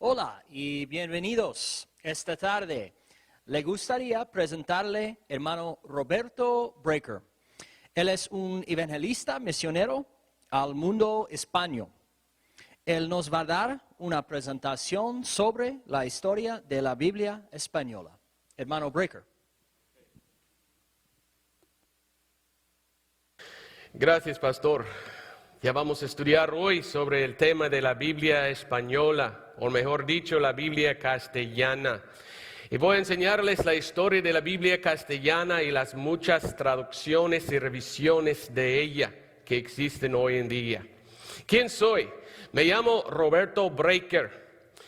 Hola y bienvenidos esta tarde. Le gustaría presentarle hermano Roberto Breaker. Él es un evangelista misionero al mundo hispano. Él nos va a dar una presentación sobre la historia de la Biblia española. Hermano Breaker. Gracias, pastor. Ya vamos a estudiar hoy sobre el tema de la Biblia española, o mejor dicho, la Biblia castellana. Y voy a enseñarles la historia de la Biblia castellana y las muchas traducciones y revisiones de ella que existen hoy en día. ¿Quién soy? Me llamo Roberto Breaker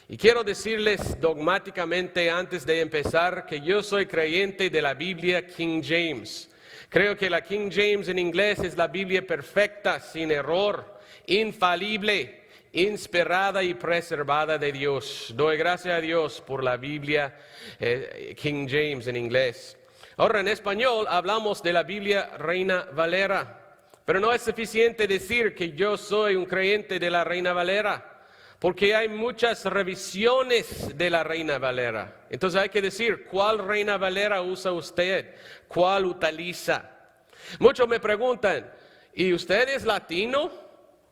y quiero decirles dogmáticamente antes de empezar que yo soy creyente de la Biblia King James. Creo que la King James en inglés es la Biblia perfecta, sin error, infalible, inspirada y preservada de Dios. Doy gracias a Dios por la Biblia King James en inglés. Ahora en español hablamos de la Biblia Reina Valera, pero no es suficiente decir que yo soy un creyente de la Reina Valera, porque hay muchas revisiones de la Reina Valera. Entonces hay que decir, ¿cuál Reina Valera usa usted? ¿Cuál utiliza? Muchos me preguntan, ¿y usted es latino?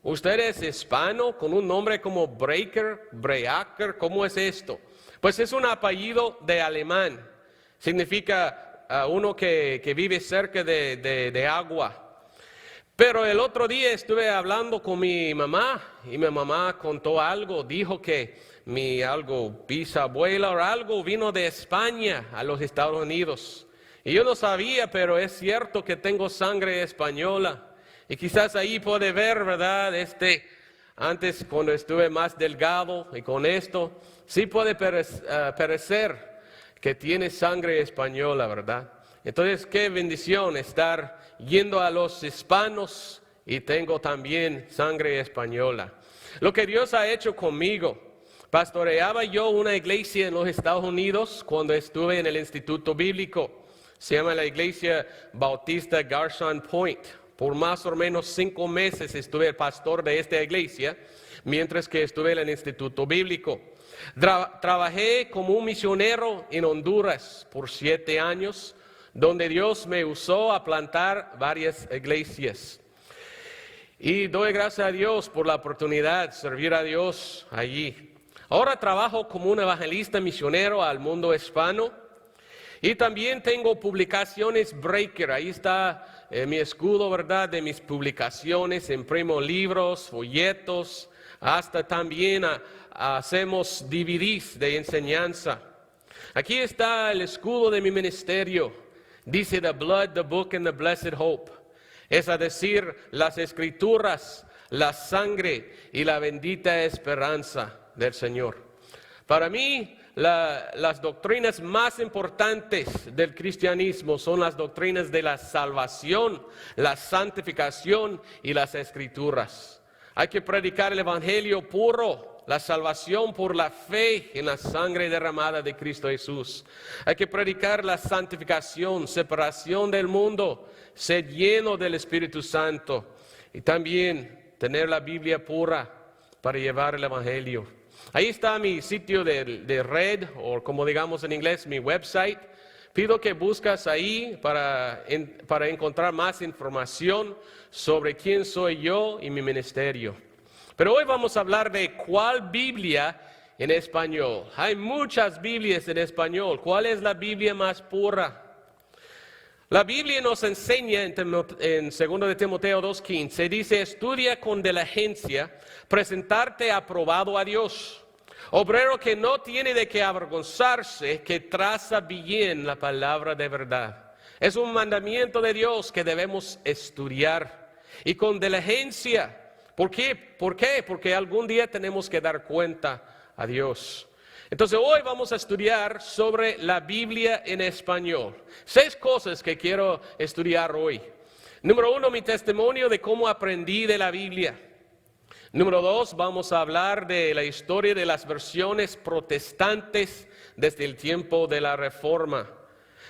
¿Usted es hispano con un nombre como Breaker, Breaker? ¿Cómo es esto? Pues es un apellido de alemán. Significa uno que vive cerca de agua. Pero el otro día estuve hablando con mi mamá y mi mamá contó algo, dijo que mi bisabuela o algo vino de España a los Estados Unidos. Y yo no sabía, pero es cierto que tengo sangre española. Y quizás ahí puede ver, ¿verdad? Antes cuando estuve más delgado y con esto, sí puede parecer que tiene sangre española, ¿verdad? Entonces, qué bendición estar yendo a los hispanos y tengo también sangre española. Lo que Dios ha hecho conmigo, pastoreaba yo una iglesia en los Estados Unidos cuando estuve en el Instituto Bíblico. Se llama la Iglesia Bautista Garson Point. Por más o menos 5 meses estuve el pastor de esta iglesia, mientras que estuve en el Instituto Bíblico. Trabajé como un misionero en Honduras por 7 años, donde Dios me usó a plantar varias iglesias. Y doy gracias a Dios por la oportunidad de servir a Dios allí. Ahora trabajo como un evangelista misionero al mundo hispano. Y también tengo publicaciones Breaker. Ahí está mi escudo, ¿verdad? De mis publicaciones. Imprimo libros, folletos. Hasta también hacemos DVDs de enseñanza. Aquí está el escudo de mi ministerio. Dice the blood, the book and the blessed hope. Es decir, las escrituras, la sangre y la bendita esperanza del Señor. Para mí, las doctrinas más importantes del cristianismo son las doctrinas de la salvación, la santificación y las escrituras. Hay que predicar el evangelio puro, la salvación por la fe en la sangre derramada de Cristo Jesús. Hay que predicar la santificación, separación del mundo, ser lleno del Espíritu Santo y también tener la Biblia pura para llevar el evangelio. Ahí está mi sitio de red, o como digamos en inglés, mi website. Pido que buscas ahí para encontrar más información sobre quién soy yo y mi ministerio. Pero hoy vamos a hablar de cuál Biblia en español. Hay muchas Biblias en español. ¿Cuál es la Biblia más pura? La Biblia nos enseña en 2 de Timoteo 2:15, dice, estudia con diligencia, presentarte aprobado a Dios. Obrero que no tiene de qué avergonzarse, que traza bien la palabra de verdad. Es un mandamiento de Dios que debemos estudiar y con diligencia. ¿Por qué? Porque algún día tenemos que dar cuenta a Dios. Entonces hoy vamos a estudiar sobre la Biblia en español. 6 cosas que quiero estudiar hoy. Número 1, mi testimonio de cómo aprendí de la Biblia. Número 2, vamos a hablar de la historia de las versiones protestantes desde el tiempo de la Reforma.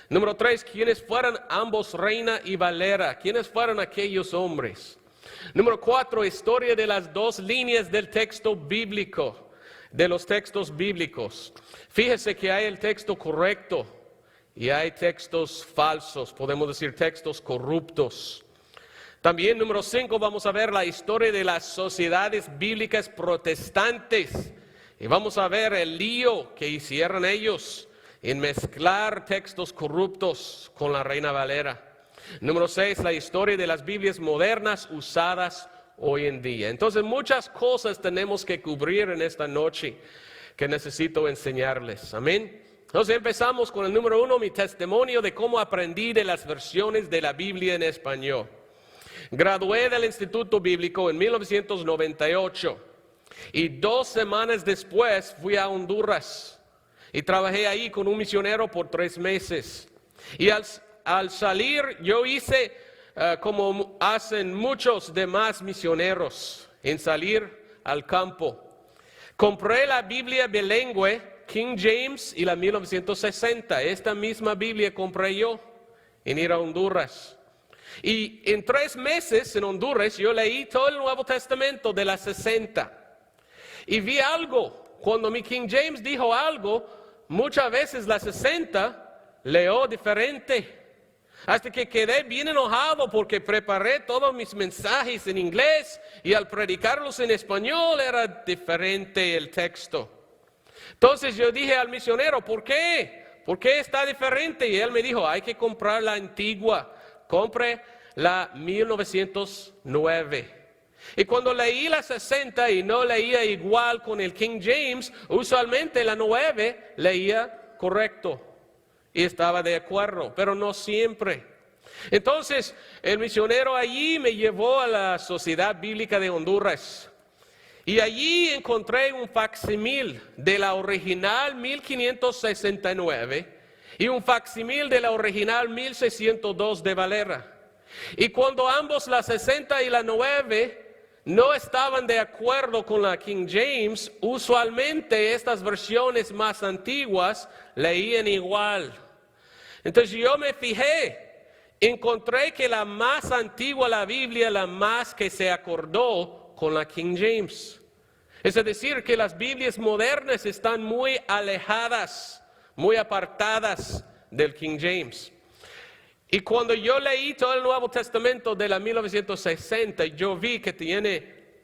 Número 3, ¿quiénes fueron ambos Reina y Valera? ¿Quiénes fueron aquellos hombres? Número 4, historia de las 2 líneas del texto bíblico. de los textos bíblicos. Fíjese que hay el texto correcto y hay textos falsos, podemos decir textos corruptos. También, número 5, vamos a ver la historia de las sociedades bíblicas protestantes. Y vamos a ver el lío que hicieron ellos en mezclar textos corruptos con la Reina Valera. Número 6, la historia de las Biblias modernas usadas hoy en día. Entonces, muchas cosas tenemos que cubrir en esta noche que necesito enseñarles. Amén. Entonces, empezamos con el número 1, mi testimonio de cómo aprendí de las versiones de la Biblia en español. Gradué del Instituto Bíblico en 1998 y 2 semanas después fui a Honduras y trabajé ahí con un misionero por 3 meses. Y al salir yo hice como hacen muchos demás misioneros en salir al campo. Compré la Biblia bilingüe King James y la 1960. Esta misma Biblia compré yo en ir a Honduras. Y en 3 meses en Honduras yo leí todo el Nuevo Testamento de la 60. Y vi algo, cuando mi King James dijo algo, muchas veces la 60 leo diferente. Hasta que quedé bien enojado porque preparé todos mis mensajes en inglés y al predicarlos en español era diferente el texto. Entonces yo dije al misionero, ¿por qué? ¿Por qué está diferente? Y él me dijo, hay que comprar la antigua. Compré la 1909. Y cuando leí la 60 y no leía igual con el King James, usualmente la 9 leía correcto y estaba de acuerdo, pero no siempre. Entonces el misionero allí me llevó a la Sociedad Bíblica de Honduras. Y allí encontré un facsímil de la original 1569 y un facsímil de la original 1602 de Valera. Y cuando ambos, la 60 y la 9, no estaban de acuerdo con la King James, usualmente estas versiones más antiguas leían igual. Entonces yo me fijé, encontré que la más antigua, la Biblia, la más que se acordó con la King James. Es decir, que las Biblias modernas están muy alejadas, muy apartadas del King James. Y cuando yo leí todo el Nuevo Testamento de la 1960, yo vi que tiene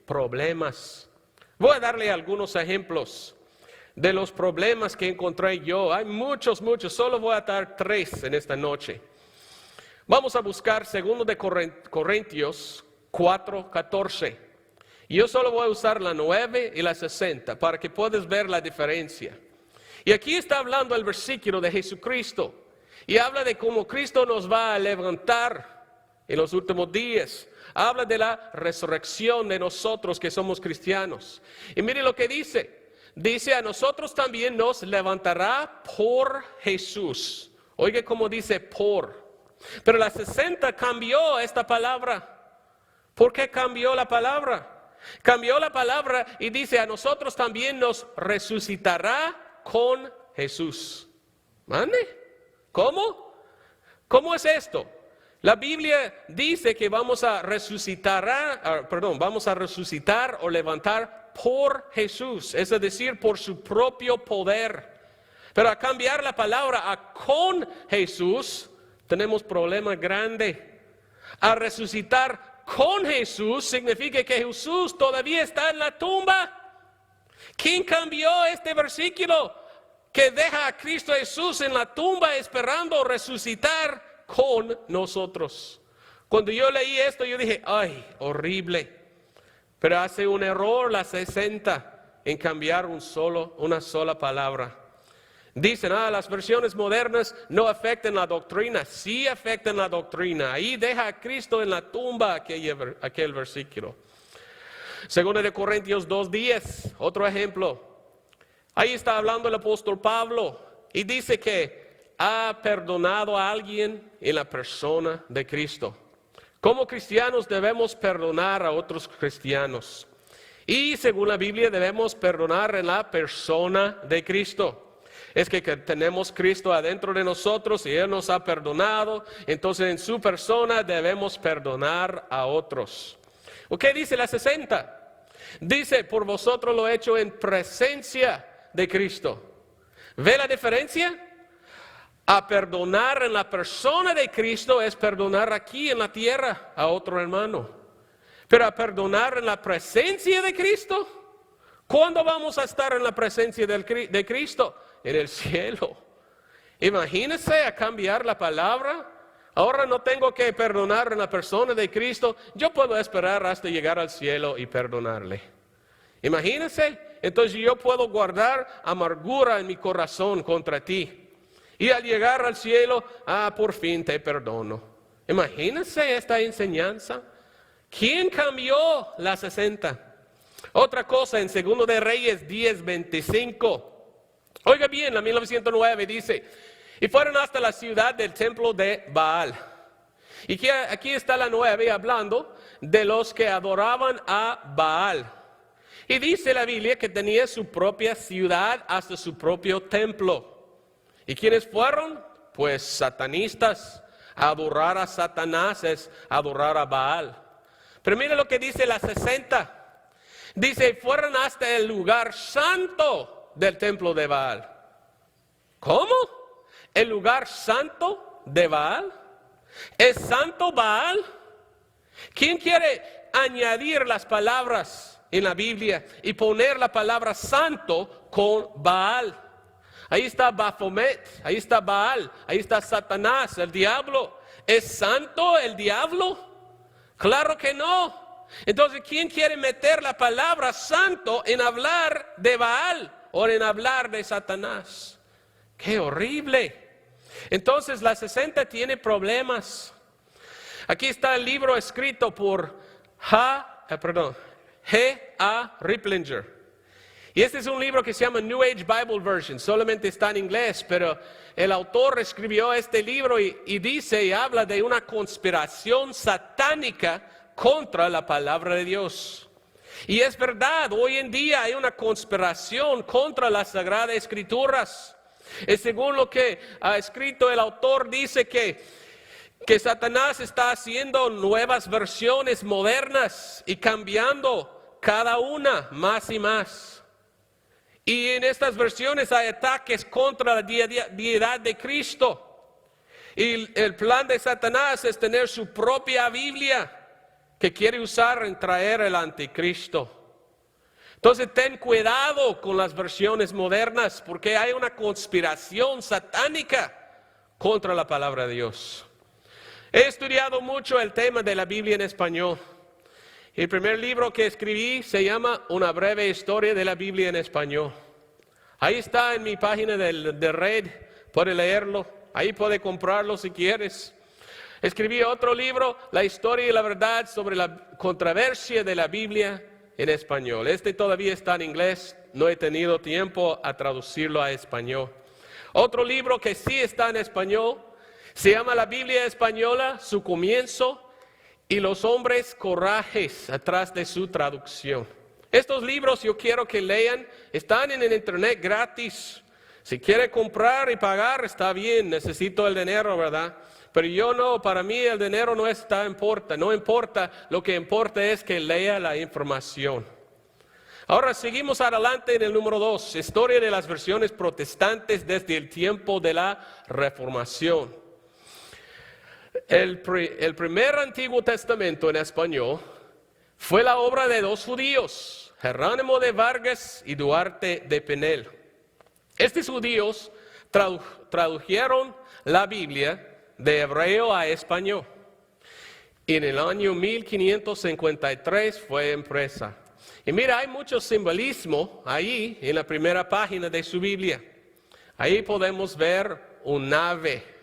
problemas. Voy a darle algunos ejemplos de los problemas que encontré yo. Hay muchos, solo voy a dar 3 en esta noche. Vamos a buscar 2 de Corintios 4:14. Yo solo voy a usar la 9 y la 60 para que puedas ver la diferencia. Y aquí está hablando el versículo de Jesucristo. Y habla de cómo Cristo nos va a levantar en los últimos días. Habla de la resurrección de nosotros que somos cristianos. Y mire lo que dice. Dice, a nosotros también nos levantará por Jesús. Oiga cómo dice por. Pero la 60 cambió esta palabra. ¿Por qué cambió la palabra? Cambió la palabra y dice, a nosotros también nos resucitará con Jesús. ¿Mande? ¿Cómo? ¿Cómo es esto? La Biblia dice que vamos a resucitar o levantar por Jesús, es decir, por su propio poder. Pero a cambiar la palabra a con Jesús, tenemos problema grande. A resucitar con Jesús significa que Jesús todavía está en la tumba. ¿Quién cambió este versículo? Que deja a Cristo Jesús en la tumba esperando resucitar con nosotros. Cuando yo leí esto, yo dije, ay, horrible. Pero hace un error la 60 en cambiar una sola palabra. Dicen, las versiones modernas no afectan la doctrina. Sí afectan la doctrina. Ahí deja a Cristo en la tumba aquel versículo. 2 de Corintios 2:10, otro ejemplo. Ahí está hablando el apóstol Pablo y dice que ha perdonado a alguien en la persona de Cristo. Como cristianos debemos perdonar a otros cristianos. Y según la Biblia debemos perdonar en la persona de Cristo. Es que tenemos Cristo adentro de nosotros y Él nos ha perdonado. Entonces en su persona debemos perdonar a otros. ¿Qué dice la 60? Dice, por vosotros lo he hecho en presencia de Cristo. ¿Ve la diferencia? A perdonar en la persona de Cristo es perdonar aquí en la tierra a otro hermano. Pero a perdonar en la presencia de Cristo, ¿cuándo vamos a estar en la presencia de Cristo? En el cielo. Imagínense a cambiar la palabra. Ahora no tengo que perdonar en la persona de Cristo. Yo puedo esperar hasta llegar al cielo y perdonarle. Imagínense. Entonces yo puedo guardar amargura en mi corazón contra ti. Y al llegar al cielo, por fin te perdono. Imagínense esta enseñanza. ¿Quién cambió la 60? Otra cosa en 2 de Reyes 10:25. Oiga bien, la 1909 dice, y fueron hasta la ciudad del templo de Baal. Y que aquí está la 9 hablando de los que adoraban a Baal. Y dice la Biblia que tenía su propia ciudad hasta su propio templo. ¿Y quiénes fueron? Pues satanistas. Adorar a Satanás es adorar a Baal. Pero mire lo que dice la 60. Dice, fueron hasta el lugar santo del templo de Baal. ¿Cómo? ¿El lugar santo de Baal? ¿Es santo Baal? ¿Quién quiere añadir las palabras en la Biblia y poner la palabra santo con Baal? Ahí está Baphomet, ahí está Baal, ahí está Satanás, el diablo. ¿Es santo el diablo? Claro que no. Entonces, ¿quién quiere meter la palabra santo en hablar de Baal o en hablar de Satanás? ¡Qué horrible! Entonces, la 60 tiene problemas. Aquí está el libro escrito por G.A. Riplinger. Y este es un libro que se llama New Age Bible Version, solamente está en inglés, pero el autor escribió este libro y dice y habla de una conspiración satánica contra la palabra de Dios. Y es verdad, hoy en día hay una conspiración contra las Sagradas Escrituras. Y según lo que ha escrito el autor, dice que Satanás está haciendo nuevas versiones modernas y cambiando cada una más y más. Y en estas versiones hay ataques contra la deidad de Cristo. Y el plan de Satanás es tener su propia Biblia que quiere usar en traer el anticristo. Entonces ten cuidado con las versiones modernas porque hay una conspiración satánica contra la palabra de Dios. He estudiado mucho el tema de la Biblia en español. El primer libro que escribí se llama Una breve historia de la Biblia en español. Ahí está en mi página de red, puede leerlo, ahí puede comprarlo si quieres. Escribí otro libro, La historia y la verdad sobre la controversia de la Biblia en español. Este todavía está en inglés, no he tenido tiempo a traducirlo a español. Otro libro que sí está en español se llama La Biblia Española, su comienzo y los hombres corajes atrás de su traducción. Estos libros yo quiero que lean, están en el internet gratis. Si quiere comprar y pagar, está bien, necesito el dinero, ¿verdad? Pero yo no, para mí el dinero no importa, lo que importa es que lea la información. Ahora seguimos adelante en el número 2, historia de las versiones protestantes desde el tiempo de la Reformación. El primer Antiguo Testamento en español fue la obra de dos judíos, Jerónimo de Vargas y Duarte de Pinel. Estos judíos tradujeron la Biblia de hebreo a español. Y en el año 1553 fue impresa. Y mira, hay mucho simbolismo ahí en la primera página de su Biblia. Ahí podemos ver un nave.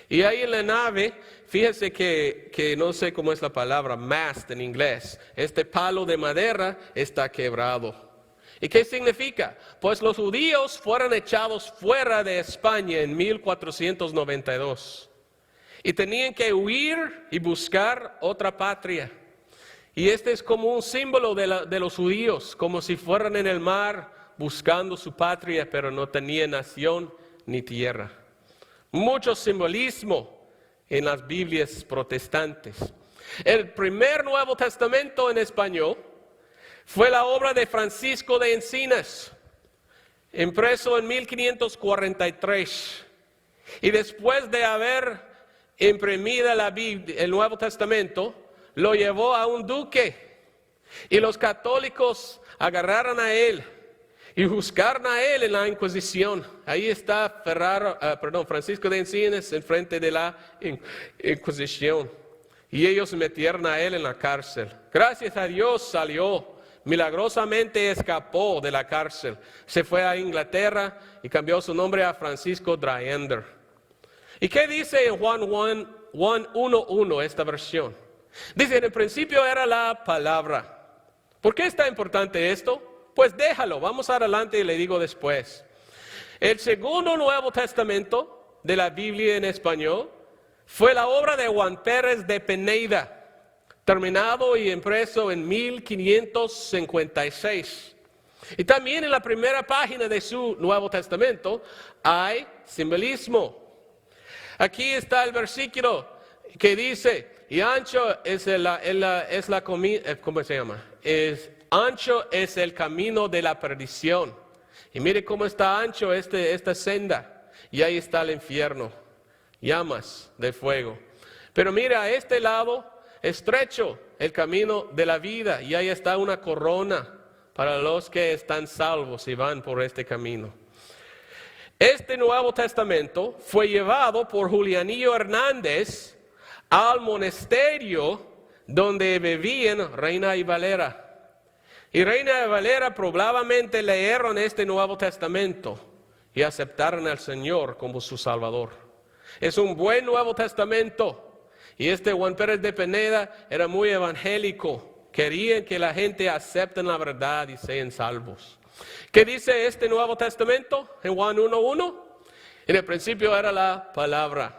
Y ahí en la nave, fíjese que no sé cómo es la palabra mast en inglés. Este palo de madera está quebrado. ¿Y qué significa? Pues los judíos fueron echados fuera de España en 1492. Y tenían que huir y buscar otra patria. Y este es como un símbolo de los judíos, como si fueran en el mar buscando su patria, pero no tenían nación ni tierra. Mucho simbolismo en las Biblias protestantes. El primer Nuevo Testamento en español fue la obra de Francisco de Encinas, impreso en 1543. Y después de haber imprimido la Biblia, el Nuevo Testamento, lo llevó a un duque. Y los católicos agarraron a él y juzgaron a él en la Inquisición. Ahí está Francisco de Encinas enfrente de la Inquisición. Y ellos metieron a él en la cárcel. Gracias a Dios salió. Milagrosamente escapó de la cárcel. Se fue a Inglaterra y cambió su nombre a Francisco Dreander. ¿Y qué dice en Juan 1:1 esta versión? Dice, en el principio era la palabra. ¿Por qué está importante esto? Pues déjalo, vamos adelante y le digo después. El segundo Nuevo Testamento de la Biblia en español fue la obra de Juan Pérez de Peneda, terminado y impreso en 1556. Y también en la primera página de su Nuevo Testamento hay simbolismo. Aquí está el versículo que dice, y ancho es ancho es el camino de la perdición. Y mire cómo está ancho esta senda. Y ahí está el infierno, llamas de fuego. Pero mira, a este lado, estrecho el camino de la vida. Y ahí está una corona para los que están salvos y van por este camino. Este Nuevo Testamento fue llevado por Julianillo Hernández al monasterio donde vivían Reina y Valera. Y Reina y Valera probablemente leyeron este Nuevo Testamento y aceptaron al Señor como su Salvador. Es un buen Nuevo Testamento. Y este Juan Pérez de Peneda era muy evangélico. Querían que la gente acepte la verdad y sean salvos. ¿Qué dice este Nuevo Testamento en Juan 1:1? En el principio era la palabra.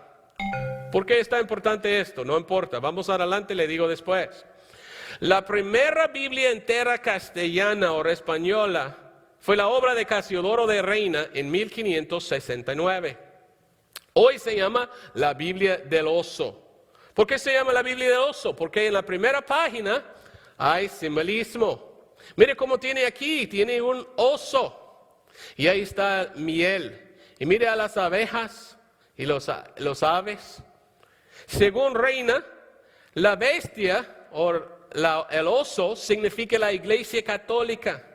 ¿Por qué está importante esto? No importa, vamos adelante, le digo después. La primera Biblia entera castellana o española fue la obra de Casiodoro de Reina en 1569. Hoy se llama la Biblia del Oso. ¿Por qué se llama la Biblia del Oso? Porque en la primera página hay simbolismo. Mire cómo tiene aquí, tiene un oso. Y ahí está miel. Y mire a las abejas y los aves. Según Reina, la bestia o el oso significa la Iglesia Católica,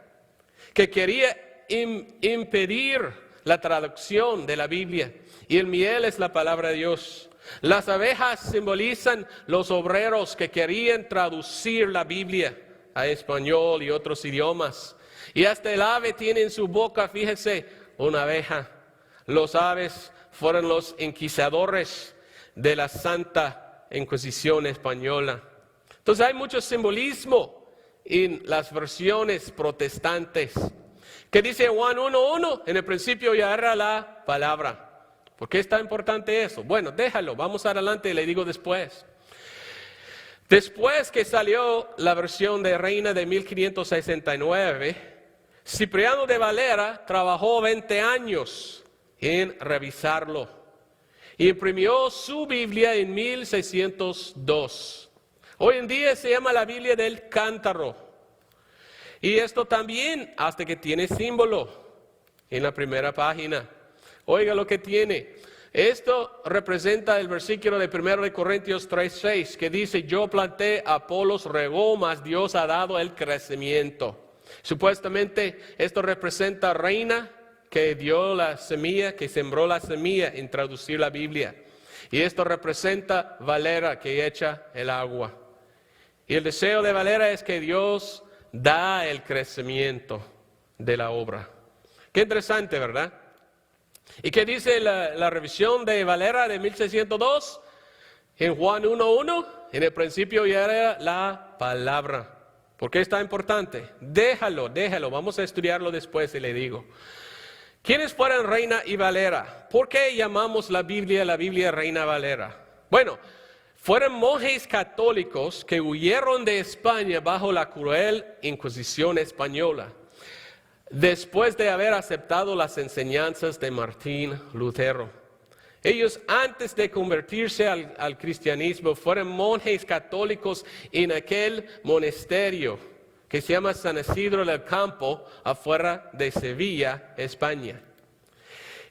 que quería impedir la traducción de la Biblia. Y el miel es la palabra de Dios. Las abejas simbolizan los obreros que querían traducir la Biblia a español y otros idiomas. Y hasta el ave tiene en su boca, fíjese, una abeja. Los aves fueron los inquisidores de la Santa Inquisición española. Entonces hay mucho simbolismo en las versiones protestantes. ¿Qué dice Juan 1:1? En el principio ya era la palabra. ¿Por qué es tan importante eso? Bueno, déjalo, vamos adelante y le digo después. Después que salió la versión de Reina de 1569, Cipriano de Valera trabajó 20 años en revisarlo. Imprimió su Biblia en 1602. Hoy en día se llama la Biblia del Cántaro. Y esto también hasta que tiene símbolo en la primera página. Oiga lo que tiene. Esto representa el versículo de 1 Corintios 3:6 que dice, yo planté, Apolos regó, mas Dios ha dado el crecimiento. Supuestamente esto representa a Reina que dio la semilla, que sembró la semilla en traducir la Biblia. Y esto representa Valera que echa el agua. Y el deseo de Valera es que Dios da el crecimiento de la obra. Qué interesante, ¿verdad? ¿Y qué dice la revisión de Valera de 1602? En Juan 1:1, en el principio ya era la palabra. ¿Por qué es tan importante? Déjalo, vamos a estudiarlo después y le digo. ¿Quiénes fueron Reina y Valera? ¿Por qué llamamos la Biblia Reina Valera? Bueno, fueron monjes católicos que huyeron de España bajo la cruel Inquisición española, después de haber aceptado las enseñanzas de Martín Lutero. Ellos, antes de convertirse al cristianismo, fueron monjes católicos en aquel monasterio que se llama San Isidro del Campo, afuera de Sevilla, España.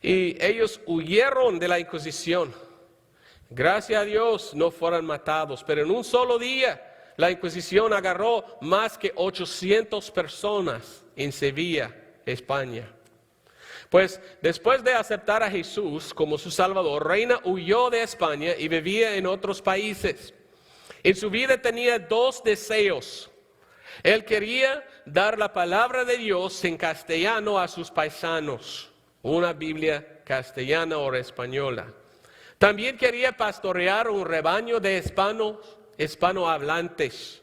Y ellos huyeron de la Inquisición. Gracias a Dios no fueron matados, pero en un solo día la Inquisición agarró más que 800 personas en Sevilla, España. Pues después de aceptar a Jesús como su Salvador, Reina huyó de España y vivía en otros países. En su vida tenía dos deseos. Él quería dar la palabra de Dios en castellano a sus paisanos, una Biblia castellana o española. También quería pastorear un rebaño de hispanohablantes.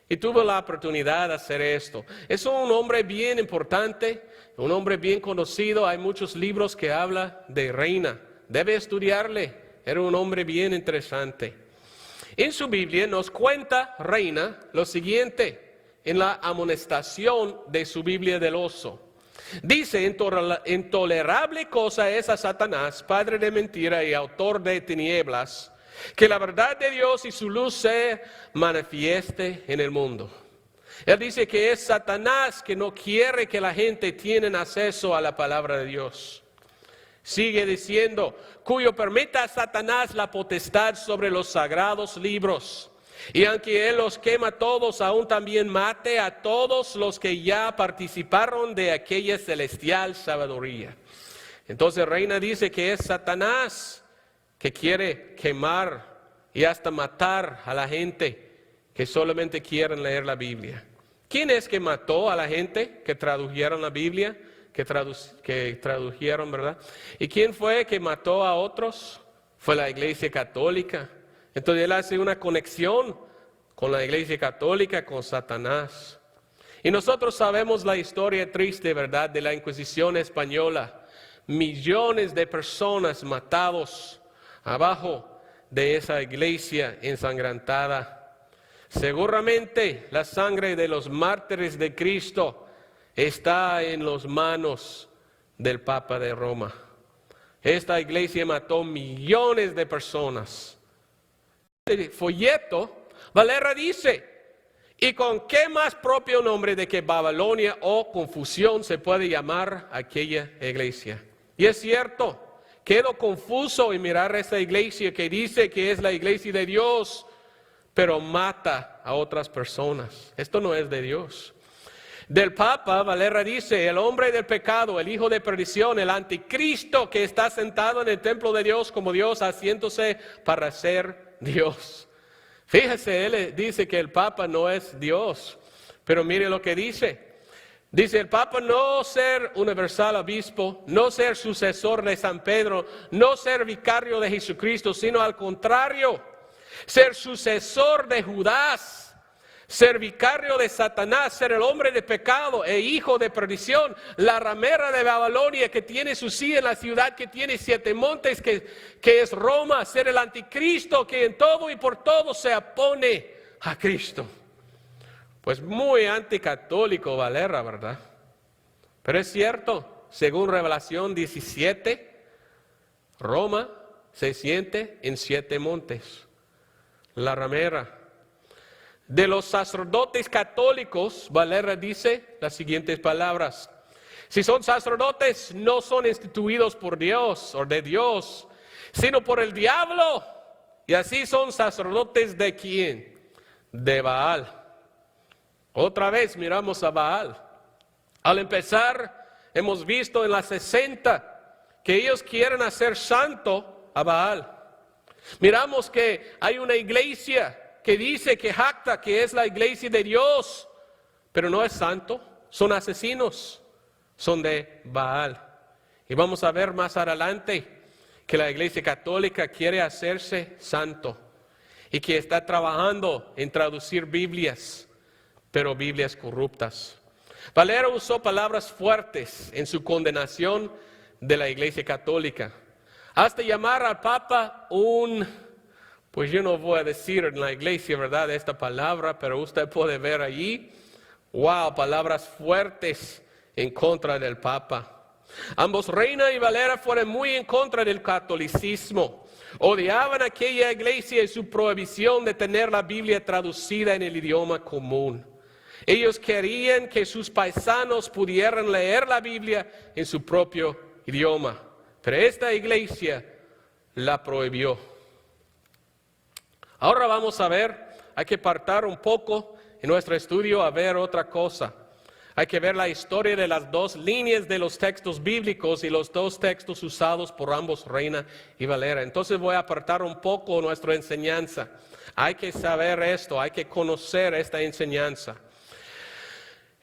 Y tuvo la oportunidad de hacer esto. Es un hombre bien importante, un hombre bien conocido. Hay muchos libros que hablan de Reina. Debe estudiarle. Era un hombre bien interesante. En su Biblia nos cuenta Reina lo siguiente, en la amonestación de su Biblia del oso. Dice, intolerable cosa es a Satanás, padre de mentira y autor de tinieblas, que la verdad de Dios y su luz se manifieste en el mundo. Él dice que es Satanás que no quiere que la gente tenga acceso a la palabra de Dios. Sigue diciendo, cuyo permita a Satanás la potestad sobre los sagrados libros. Y aunque él los quema todos, aún también mate a todos los que ya participaron de aquella celestial sabiduría. Entonces Reina dice que es Satanás que quiere quemar y hasta matar a la gente que solamente quieren leer la Biblia. ¿Quién es que mató a la gente que tradujeron la Biblia? Que tradujeron, ¿verdad? ¿Y quién fue que mató a otros? Fue la Iglesia Católica. Entonces él hace una conexión con la Iglesia Católica, con Satanás. Y nosotros sabemos la historia triste, ¿verdad?, de la Inquisición española. Millones de personas matados abajo de esa iglesia ensangrentada. Seguramente la sangre de los mártires de Cristo está en las manos del Papa de Roma. Esta iglesia mató millones de personas. El folleto, Valera dice, ¿y con qué más propio nombre de que Babilonia o confusión se puede llamar aquella iglesia? Y es cierto, quedo confuso en mirar esa iglesia que dice que es la iglesia de Dios, pero mata a otras personas. Esto no es de Dios. Del Papa, Valera dice, el hombre del pecado, el hijo de perdición, el anticristo que está sentado en el templo de Dios como Dios, haciéndose para ser Dios. Fíjese, él dice que el Papa no es Dios, pero mire lo que dice. Dice el Papa no ser universal obispo, no ser sucesor de San Pedro, no ser vicario de Jesucristo, sino al contrario, ser sucesor de Judas, ser vicario de Satanás, ser el hombre de pecado e hijo de perdición, la ramera de Babilonia que tiene su silla en la ciudad que tiene 7 montes, que es Roma, ser el anticristo que en todo y por todo se opone a Cristo. Pues muy anticatólico Valera, ¿verdad? Pero es cierto, según Revelación 17, Roma se siente en 7 montes, la ramera. De los sacerdotes católicos, Valera dice las siguientes palabras. Si son sacerdotes, no son instituidos por Dios o de Dios, sino por el diablo. Y así son sacerdotes ¿de quién? De Baal. Otra vez miramos a Baal. Al empezar, hemos visto en las 60 que ellos quieren hacer santo a Baal. Miramos que hay una iglesia que dice que jacta que es la iglesia de Dios, pero no es santo, son asesinos, son de Baal. Y vamos a ver más adelante que la iglesia católica quiere hacerse santo y que está trabajando en traducir Biblias, pero Biblias corruptas. Valera usó palabras fuertes en su condenación de la iglesia católica, hasta llamar al Papa pues yo no voy a decir en la iglesia, ¿verdad?, esta palabra, pero usted puede ver allí, palabras fuertes en contra del Papa. Ambos, Reina y Valera, fueron muy en contra del catolicismo. Odiaban aquella iglesia y su prohibición de tener la Biblia traducida en el idioma común. Ellos querían que sus paisanos pudieran leer la Biblia en su propio idioma. Pero esta iglesia la prohibió. Ahora vamos a ver, hay que apartar un poco en nuestro estudio a ver otra cosa. Hay que ver la historia de las dos líneas de los textos bíblicos y los dos textos usados por ambos, Reina y Valera. Entonces voy a apartar un poco nuestra enseñanza. Hay que saber esto, hay que conocer esta enseñanza.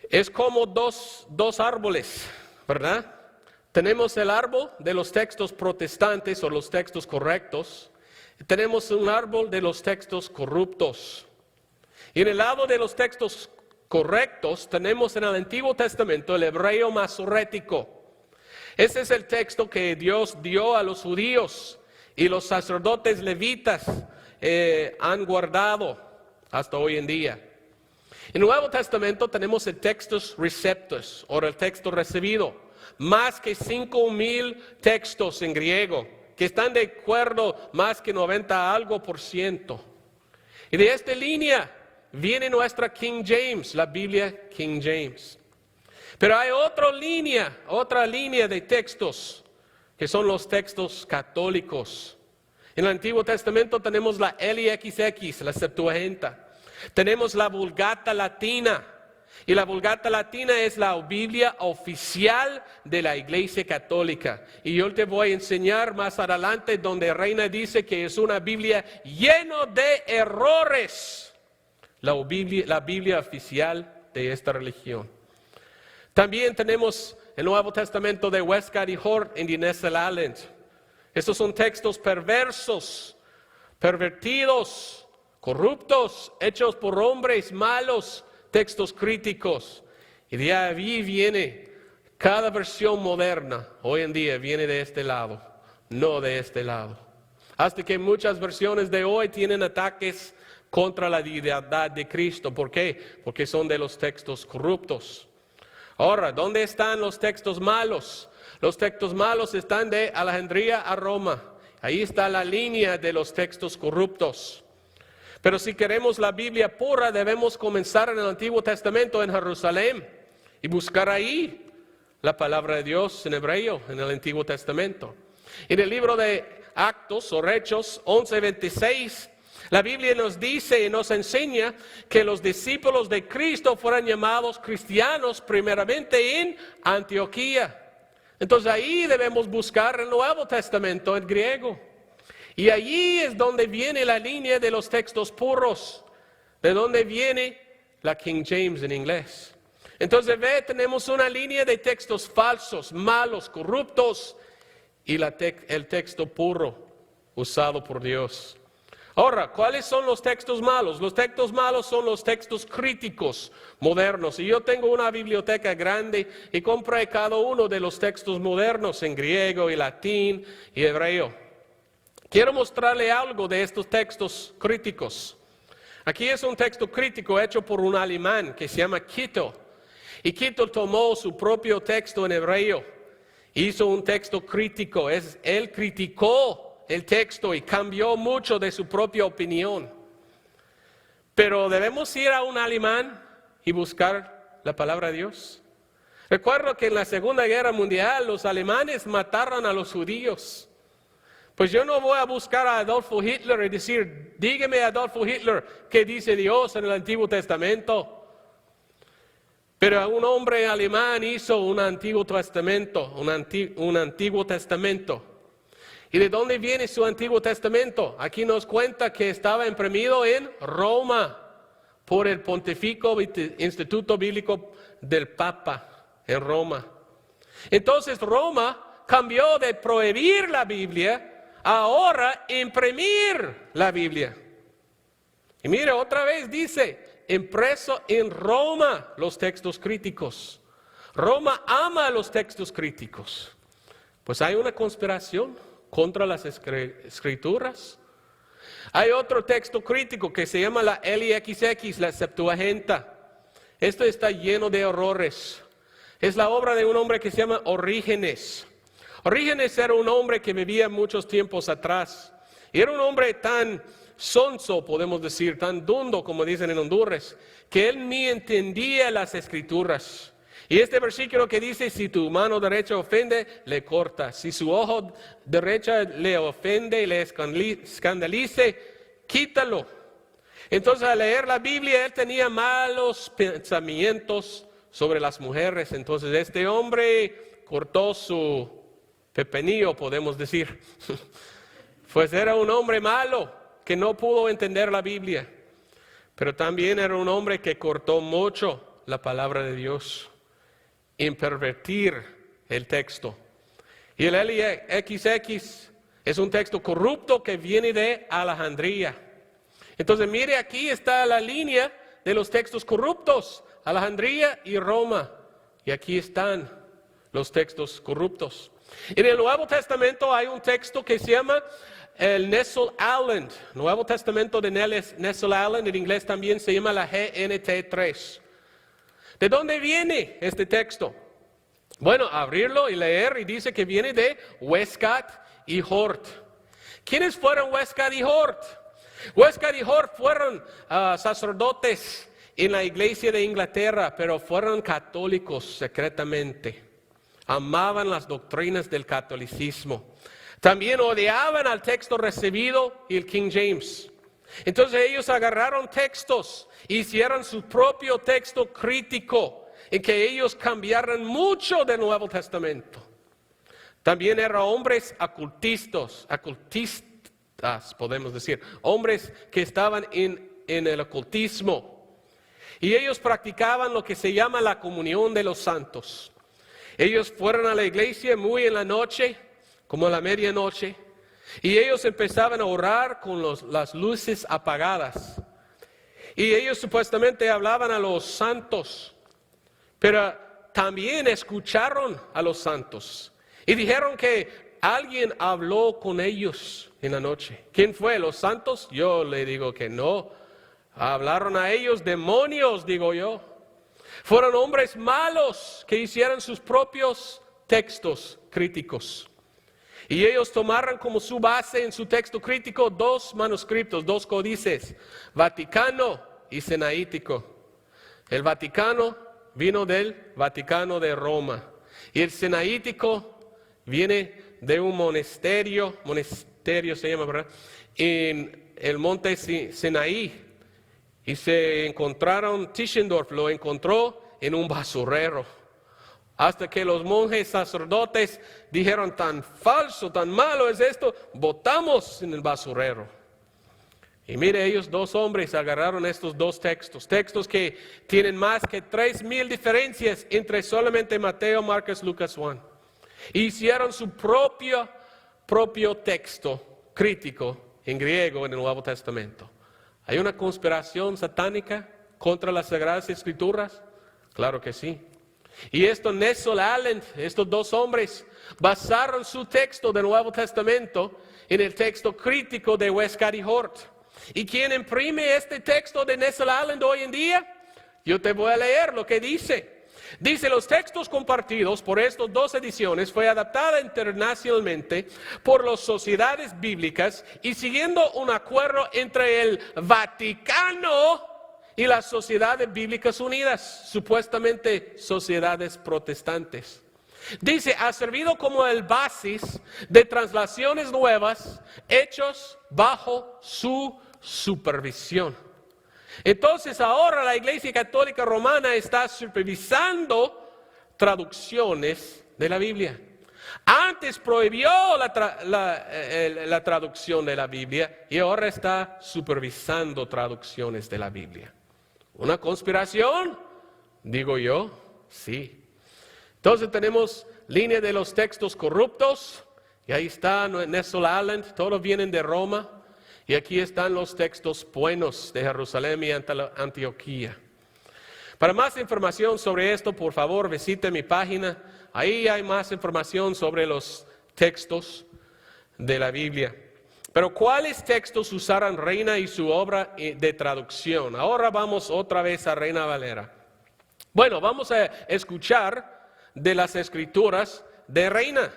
Es como dos árboles, ¿verdad? Tenemos el árbol de los textos protestantes o los textos correctos. Tenemos un árbol de los textos corruptos. Y en el lado de los textos correctos tenemos en el Antiguo Testamento el hebreo masorético. Ese es el texto que Dios dio a los judíos y los sacerdotes levitas han guardado hasta hoy en día. En el Nuevo Testamento tenemos el textus receptus, o el texto recibido, más que 5,000 textos en griego, que están de acuerdo más que 90%. Y de esta línea viene nuestra King James, la Biblia King James. Pero hay otra línea de textos, que son los textos católicos. En el Antiguo Testamento tenemos la LXX, la Septuaginta. Tenemos la Vulgata Latina, y la Vulgata Latina es la Biblia oficial de la Iglesia Católica. Y yo te voy a enseñar más adelante donde Reina dice que es una Biblia llena de errores. La Biblia oficial de esta religión. También tenemos el Nuevo Testamento de Westcott y Hort en Nessel Island. Estos son textos perversos, pervertidos, corruptos, hechos por hombres malos, textos críticos. Y de ahí viene cada versión moderna, hoy en día viene de este lado, no de este lado. Hasta que muchas versiones de hoy tienen ataques contra la deidad de Cristo. ¿Por qué? Porque son de los textos corruptos. Ahora, ¿dónde están los textos malos? Los textos malos están de Alejandría a Roma. Ahí está la línea de los textos corruptos. Pero si queremos la Biblia pura, debemos comenzar en el Antiguo Testamento en Jerusalén y buscar ahí la palabra de Dios en hebreo, en el Antiguo Testamento. En el libro de Actos o Hechos 11:26, la Biblia nos dice y nos enseña que los discípulos de Cristo fueron llamados cristianos primeramente en Antioquía. Entonces ahí debemos buscar el Nuevo Testamento en griego. Y allí es donde viene la línea de los textos puros, de donde viene la King James en inglés. Entonces tenemos una línea de textos falsos, malos, corruptos, y el texto puro usado por Dios. Ahora, ¿cuáles son los textos malos? Los textos malos son los textos críticos modernos. Y yo tengo una biblioteca grande y compré cada uno de los textos modernos en griego y latín y hebreo. Quiero mostrarle algo de estos textos críticos. Aquí es un texto crítico hecho por un alemán que se llama Kittel. Y Kittel tomó su propio texto en hebreo. Hizo un texto crítico. Él criticó el texto y cambió mucho de su propia opinión. Pero debemos ir a un alemán y buscar la palabra de Dios. Recuerdo que en la Segunda Guerra Mundial los alemanes mataron a los judíos. Pues yo no voy a buscar a Adolfo Hitler y decir, dígame Adolfo Hitler, ¿qué dice Dios en el Antiguo Testamento? Pero un hombre alemán hizo un Antiguo Testamento, un Antiguo Testamento. ¿Y de dónde viene su Antiguo Testamento? Aquí nos cuenta que estaba imprimido en Roma por el Pontificio Instituto Bíblico del Papa en Roma. Entonces Roma cambió de prohibir la Biblia ahora imprimir la Biblia. Y mire, otra vez dice, impreso en Roma los textos críticos. Roma ama los textos críticos. Pues hay una conspiración contra las escrituras. Hay otro texto crítico que se llama la LXX, la Septuaginta. Esto está lleno de errores. Es la obra de un hombre que se llama Orígenes. Orígenes era un hombre que vivía muchos tiempos atrás. Y era un hombre tan sonso, podemos decir, tan dundo, como dicen en Honduras, que él ni entendía las Escrituras. Y este versículo que dice, si tu mano derecha ofende, le corta. Si su ojo derecha le ofende y le escandalice, quítalo. Entonces, al leer la Biblia, él tenía malos pensamientos sobre las mujeres. Entonces, este hombre cortó su pepinillo, podemos decir. Pues era un hombre malo que no pudo entender la Biblia. Pero también era un hombre que cortó mucho la palabra de Dios en pervertir el texto. Y el LXX es un texto corrupto que viene de Alejandría. Entonces mire, aquí está la línea de los textos corruptos, Alejandría y Roma. Y aquí están los textos corruptos. En el Nuevo Testamento hay un texto que se llama el Nestle Aland. Nuevo Testamento de Nestle Aland, en inglés también se llama la GNT3. ¿De dónde viene este texto? Bueno, abrirlo y leer y dice que viene de Westcott y Hort. ¿Quiénes fueron Westcott y Hort? Westcott y Hort fueron sacerdotes en la iglesia de Inglaterra, pero fueron católicos secretamente. Amaban las doctrinas del catolicismo. También odiaban al texto recibido y el King James. Entonces ellos agarraron textos, hicieron su propio texto crítico, en que ellos cambiaron mucho del Nuevo Testamento. También eran hombres ocultistas, podemos decir, hombres que estaban en el ocultismo. Y ellos practicaban lo que se llama la comunión de los santos. Ellos fueron a la iglesia muy en la noche, como a la medianoche, y ellos empezaban a orar con las luces apagadas. Y ellos supuestamente hablaban a los santos, pero también escucharon a los santos. Y dijeron que alguien habló con ellos en la noche. ¿Quién fue? ¿Los santos? Yo le digo que no. Hablaron a ellos demonios, digo yo. Fueron hombres malos que hicieron sus propios textos críticos. Y ellos tomaron como su base en su texto crítico dos manuscritos, dos códices, Vaticano y Sinaítico. El Vaticano vino del Vaticano de Roma. Y el Sinaítico viene de un monasterio se llama, ¿verdad?, en el monte Sinaí. Y se encontraron, Tischendorf lo encontró en un basurero. Hasta que los monjes sacerdotes dijeron, tan falso, tan malo es esto, botamos en el basurero. Y mire, ellos dos hombres agarraron estos dos textos que tienen más que 3,000 diferencias entre solamente Mateo, Marcos, Lucas, Juan. Hicieron su propio texto crítico en griego en el Nuevo Testamento. ¿Hay una conspiración satánica contra las Sagradas Escrituras? Claro que sí. Y Nestle Aland, estos dos hombres, basaron su texto del Nuevo Testamento en el texto crítico de Westcott y Hort. ¿Y quién imprime este texto de Nestle Aland hoy en día? Yo te voy a leer lo que dice. Dice, los textos compartidos por estas dos ediciones fue adaptada internacionalmente por las sociedades bíblicas y siguiendo un acuerdo entre el Vaticano y las Sociedades Bíblicas Unidas, supuestamente sociedades protestantes. Dice, ha servido como el basis de translaciones nuevas hechos bajo su supervisión. Entonces ahora la Iglesia Católica Romana está supervisando traducciones de la Biblia. Antes prohibió la traducción de la Biblia y ahora está supervisando traducciones de la Biblia. ¿Una conspiración? Digo yo, sí. Entonces tenemos línea de los textos corruptos, y ahí está Nestle Aland, todos vienen de Roma, y aquí están los textos buenos de Jerusalén y Antioquía. Para más información sobre esto, por favor, visite mi página, ahí hay más información sobre los textos de la Biblia. Pero ¿cuáles textos usaron Reina y su obra de traducción? Ahora vamos otra vez a Reina Valera. Bueno, vamos a escuchar de las Escrituras de Reina.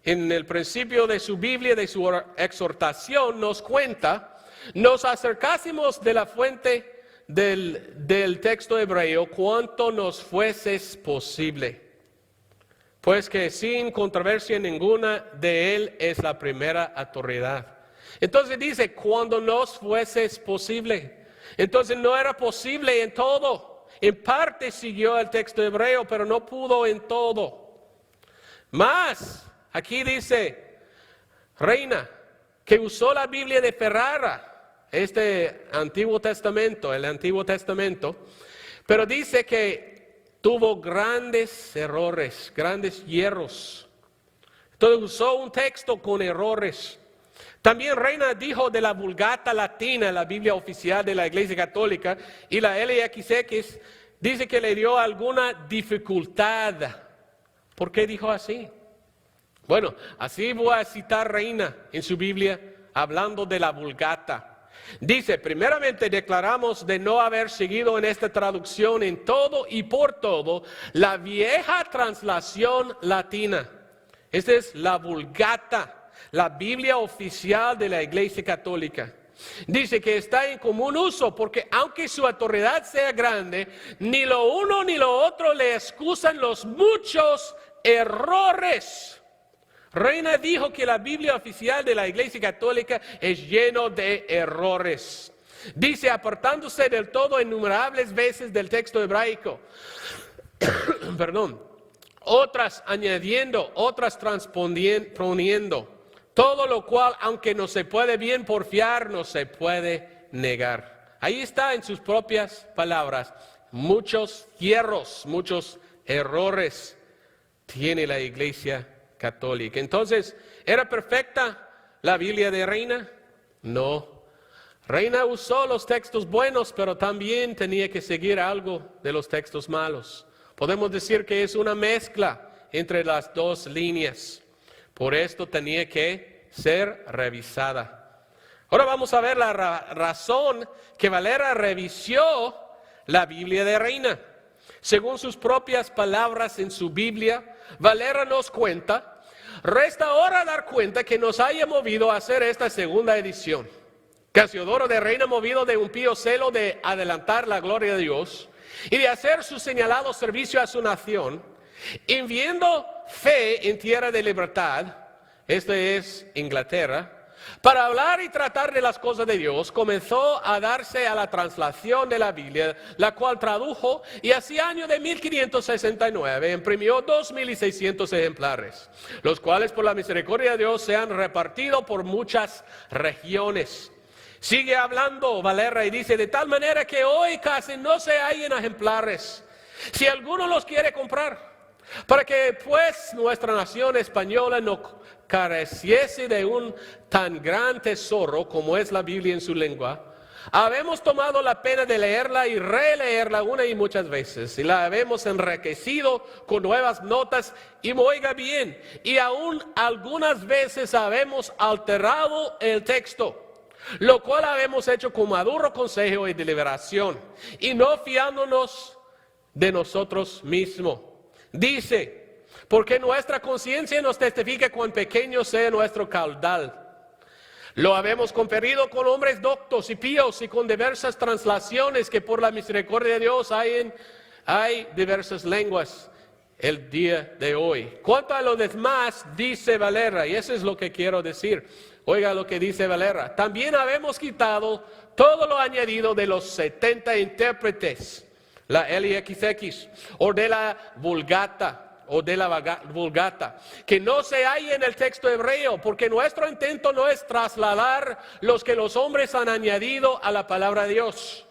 En el principio de su Biblia, de su exhortación, nos cuenta nos acercásemos de la fuente del texto hebreo cuanto nos fueses posible, pues que sin controversia ninguna de él es la primera autoridad. Entonces dice, cuando nos fueses posible. Entonces no era posible en todo. En parte siguió el texto hebreo, pero no pudo en todo. Más, aquí dice, Reina, que usó la Biblia de Ferrara, el Antiguo Testamento, pero dice que tuvo grandes errores, grandes hierros. Entonces usó un texto con errores. También Reina dijo de la Vulgata Latina, la Biblia oficial de la Iglesia Católica, y la LXX, dice que le dio alguna dificultad. ¿Por qué dijo así? Bueno, así voy a citar Reina en su Biblia, hablando de la Vulgata. Dice, primeramente declaramos de no haber seguido en esta traducción en todo y por todo la vieja translación latina. Esta es la Vulgata, la Biblia oficial de la Iglesia Católica. Dice que está en común uso porque aunque su autoridad sea grande, ni lo uno ni lo otro le excusan los muchos errores. Reina dijo que la Biblia oficial de la Iglesia Católica es lleno de errores. Dice, apartándose del todo innumerables veces del texto hebraico. Otras añadiendo, otras transponiendo. Todo lo cual, aunque no se puede bien porfiar, no se puede negar. Ahí está en sus propias palabras. Muchos hierros, muchos errores tiene la Iglesia Católica. Entonces, ¿era perfecta la Biblia de Reina? No. Reina usó los textos buenos, pero también tenía que seguir algo de los textos malos. Podemos decir que es una mezcla entre las dos líneas. Por esto tenía que ser revisada. Ahora vamos a ver la razón que Valera revisó la Biblia de Reina. Según sus propias palabras en su Biblia, Valera nos cuenta, resta ahora dar cuenta que nos haya movido a hacer esta segunda edición. Casiodoro de Reina, movido de un pío celo de adelantar la gloria de Dios y de hacer su señalado servicio a su nación, enviando fe en tierra de libertad, esta es Inglaterra, para hablar y tratar de las cosas de Dios, comenzó a darse a la translación de la Biblia, la cual tradujo y hacia año de 1569 imprimió 2.600 ejemplares, los cuales por la misericordia de Dios se han repartido por muchas regiones. Sigue hablando Valera y dice, de tal manera que hoy casi no se hallan ejemplares, si alguno los quiere comprar, para que pues nuestra nación española no careciese de un tan gran tesoro como es la Biblia en su lengua, habemos tomado la pena de leerla y releerla una y muchas veces, y la habemos enriquecido con nuevas notas, y oiga bien, y aún algunas veces habemos alterado el texto, lo cual habemos hecho con maduro consejo y deliberación, y no fiándonos de nosotros mismos. Dice, porque nuestra conciencia nos testifica cuán pequeño sea nuestro caudal. Lo habemos conferido con hombres doctos y píos y con diversas translaciones que por la misericordia de Dios hay diversas lenguas el día de hoy. Cuanto a lo demás, dice Valera, y eso es lo que quiero decir. Oiga lo que dice Valera. También habemos quitado todo lo añadido de los 70 intérpretes, la LXX, o de la Vulgata, que no se halla en el texto hebreo, porque nuestro intento no es trasladar los que los hombres han añadido a la palabra de Dios,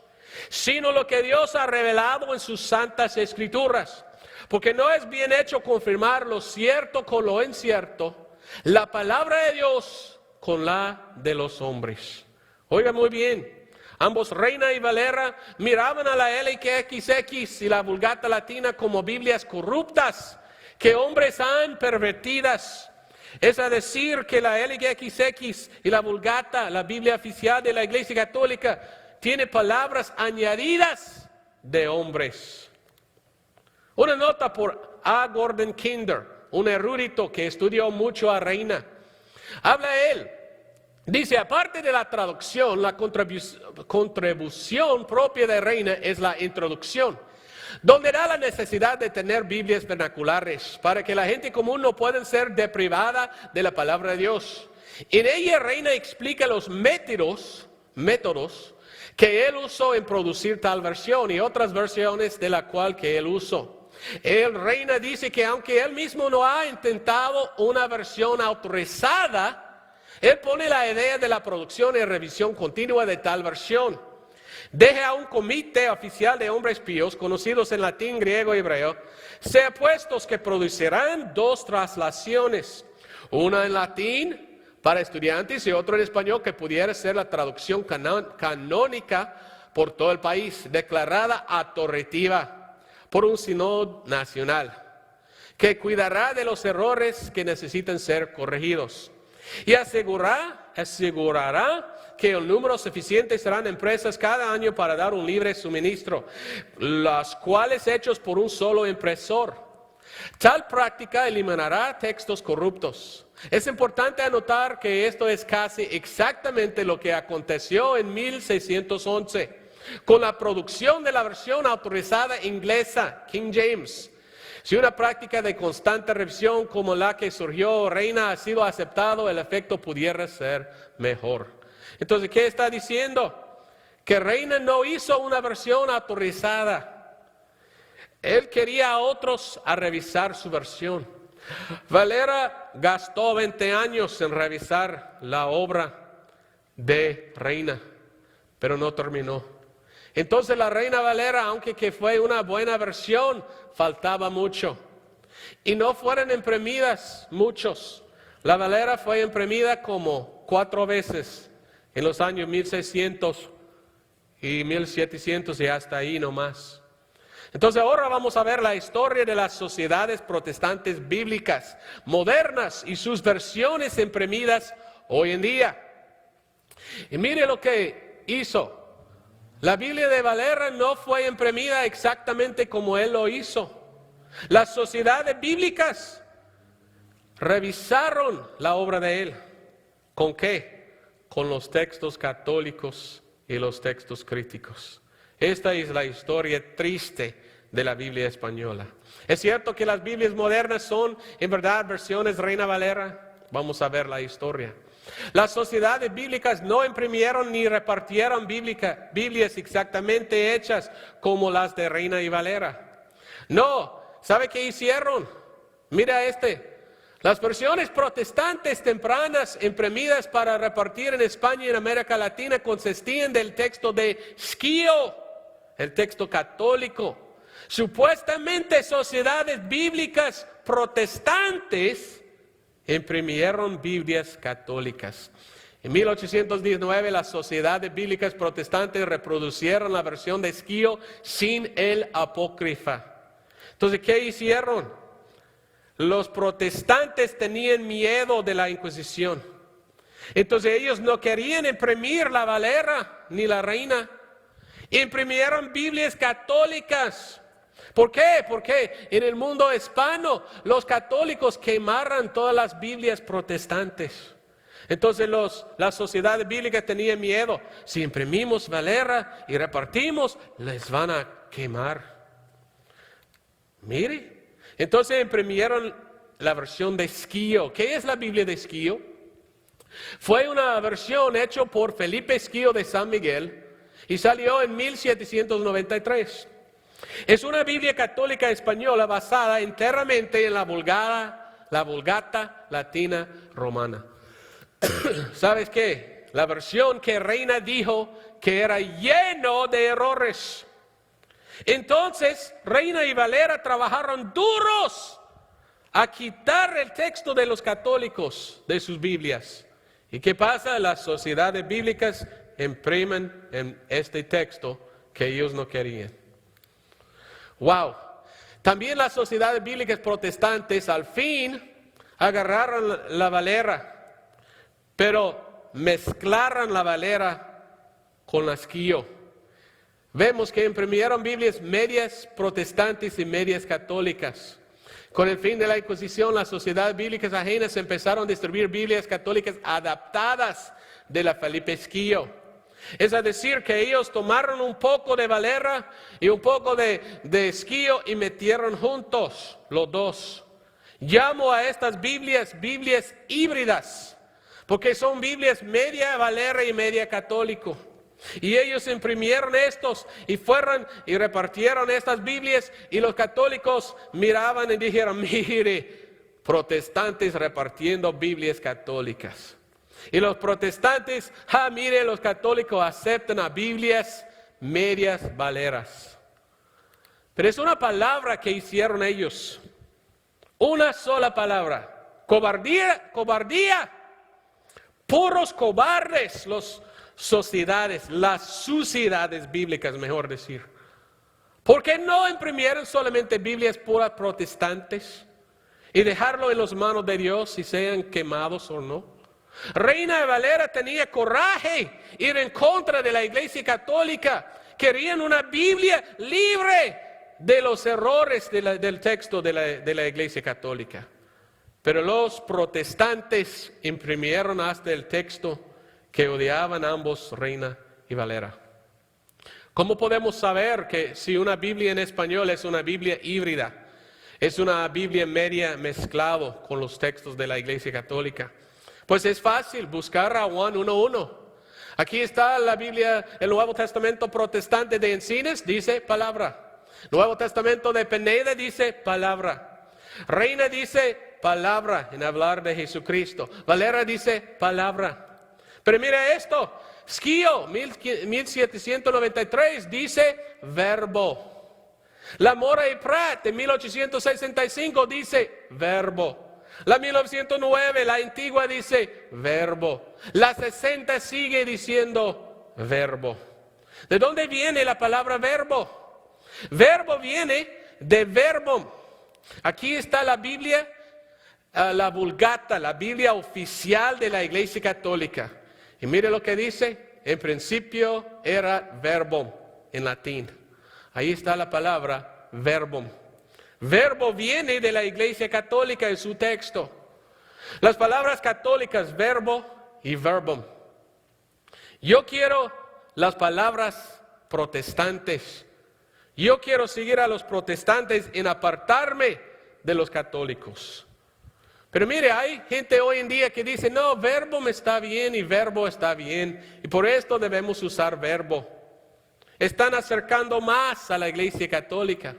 sino lo que Dios ha revelado en sus santas escrituras, porque no es bien hecho confirmar lo cierto con lo incierto, la palabra de Dios con la de los hombres. Oiga muy bien. Ambos, Reina y Valera, miraban a la LXX y la Vulgata Latina como Biblias corruptas que hombres han pervertidas. Es a decir que la LXX y la Vulgata, la Biblia oficial de la Iglesia Católica, tiene palabras añadidas de hombres. Una nota por A. Gordon Kinder, un erudito que estudió mucho a Reina. Habla él Dice, aparte de la traducción, la contribución propia de Reina es la introducción, donde da la necesidad de tener Biblias vernaculares para que la gente común no pueda ser deprivada de la palabra de Dios. En ella Reina explica los métodos que él usó en producir tal versión y otras versiones de la cual que él usó. Reina dice que aunque él mismo no ha intentado una versión autorizada, él pone la idea de la producción y revisión continua de tal versión. Deja a un comité oficial de hombres píos, conocidos en latín, griego y hebreo, sea puestos que producirán 2 traslaciones, una en latín para estudiantes y otra en español que pudiera ser la traducción canónica por todo el país, declarada autoritativa por un sínodo nacional, que cuidará de los errores que necesitan ser corregidos. Y asegurará que el número suficiente serán empresas cada año para dar un libre suministro, las cuales hechos por un solo impresor. Tal práctica eliminará textos corruptos. Es importante anotar que esto es casi exactamente lo que aconteció en 1611 con la producción de la versión autorizada inglesa, King James. Si una práctica de constante revisión como la que surgió Reina ha sido aceptado, el efecto pudiera ser mejor. Entonces, ¿qué está diciendo? Que Reina no hizo una versión autorizada. Él quería a otros a revisar su versión. Valera gastó 20 años en revisar la obra de Reina, pero no terminó. Entonces la Reina Valera, aunque que fue una buena versión, faltaba mucho. Y no fueron imprimidas muchos. La Valera fue imprimida como 4 veces en los años 1600 y 1700 y hasta ahí nomás. Entonces ahora vamos a ver la historia de las sociedades protestantes bíblicas modernas y sus versiones imprimidas hoy en día. Y mire lo que hizo. La Biblia de Valera no fue imprimida exactamente como él lo hizo. Las sociedades bíblicas revisaron la obra de él. ¿Con qué? Con los textos católicos y los textos críticos. Esta es la historia triste de la Biblia española. ¿Es cierto que las Biblias modernas son en verdad versiones Reina Valera? Vamos a ver la historia. Las sociedades bíblicas no imprimieron ni repartieron Biblias exactamente hechas como las de Reina y Valera. No, ¿sabe qué hicieron? Mira las versiones protestantes tempranas imprimidas para repartir en España y en América Latina consistían del texto de Schio, el texto católico. Supuestamente sociedades bíblicas protestantes imprimieron Biblias católicas. En 1819 las sociedades bíblicas protestantes reproducieron la versión de Schio sin el apócrifa. Entonces, ¿qué hicieron? Los protestantes tenían miedo de la Inquisición. Entonces ellos no querían imprimir la Valera ni la Reina. Imprimieron Biblias católicas. ¿Por qué? Porque en el mundo hispano los católicos quemaron todas las Biblias protestantes. Entonces las sociedades bíblicas tenían miedo. Si imprimimos Valera y repartimos, les van a quemar. Mire. Entonces imprimieron la versión de Schio. ¿Qué es la Biblia de Schio? Fue una versión hecha por Felipe Schio de San Miguel y salió en 1793. Es una Biblia católica española basada enteramente en la Vulgata latina romana. ¿Sabes qué? La versión que Reina dijo que era lleno de errores. Entonces, Reina y Valera trabajaron duros a quitar el texto de los católicos de sus Biblias. ¿Y qué pasa? Las sociedades bíblicas imprimen en este texto que ellos no querían. ¡Wow! También las sociedades bíblicas protestantes al fin agarraron la Valera, pero mezclaron la Valera con la Schio. Vemos que imprimieron Biblias medias protestantes y medias católicas. Con el fin de la Inquisición, las sociedades bíblicas ajenas empezaron a distribuir Biblias católicas adaptadas de la Felipe Esquillo. Es decir, que ellos tomaron un poco de Valera y un poco de Esquillo y metieron juntos los dos. Llamo a estas Biblias híbridas, porque son Biblias media Valera y media católico. Y ellos imprimieron estos y fueron y repartieron estas Biblias, y los católicos miraban y dijeron: mire, protestantes repartiendo Biblias católicas. Y los protestantes, mire, los católicos aceptan a Biblias medias valeras. Pero es una palabra que hicieron ellos. Una sola palabra: cobardía, cobardía. Puros cobardes las sociedades bíblicas, mejor decir. ¿Por qué no imprimieron solamente Biblias puras protestantes y dejarlo en las manos de Dios si sean quemados o no? Reina Valera tenía coraje ir en contra de la Iglesia Católica. Querían una Biblia libre de los errores del texto de la Iglesia Católica. Pero los protestantes imprimieron hasta el texto que odiaban ambos, Reina y Valera. ¿Cómo podemos saber que si una Biblia en español es una Biblia híbrida? Es una Biblia media mezclado con los textos de la Iglesia Católica. Pues es fácil buscar a Juan 1:1. Aquí está la Biblia, el Nuevo Testamento protestante de Encines, dice palabra. Nuevo Testamento de Peneda dice palabra. Reina dice palabra en hablar de Jesucristo. Valera dice palabra. Pero mira esto, Esquillo 1793 dice verbo. La Mora y Prat de 1865 dice verbo. La 1909, la antigua, dice verbo. La 60 sigue diciendo verbo. ¿De dónde viene la palabra verbo? Verbo viene de verbum. Aquí está la Biblia, la Vulgata, la Biblia oficial de la Iglesia Católica. Y mire lo que dice: en principio era verbum, en latín. Ahí está la palabra verbum. Verbo viene de la Iglesia Católica en su texto. Las palabras católicas, verbo y verbum. Yo quiero las palabras protestantes. Yo quiero seguir a los protestantes en apartarme de los católicos. Pero mire, hay gente hoy en día que dice: no, verbum está bien y verbo está bien, y por esto debemos usar verbo. Están acercando más a la Iglesia Católica.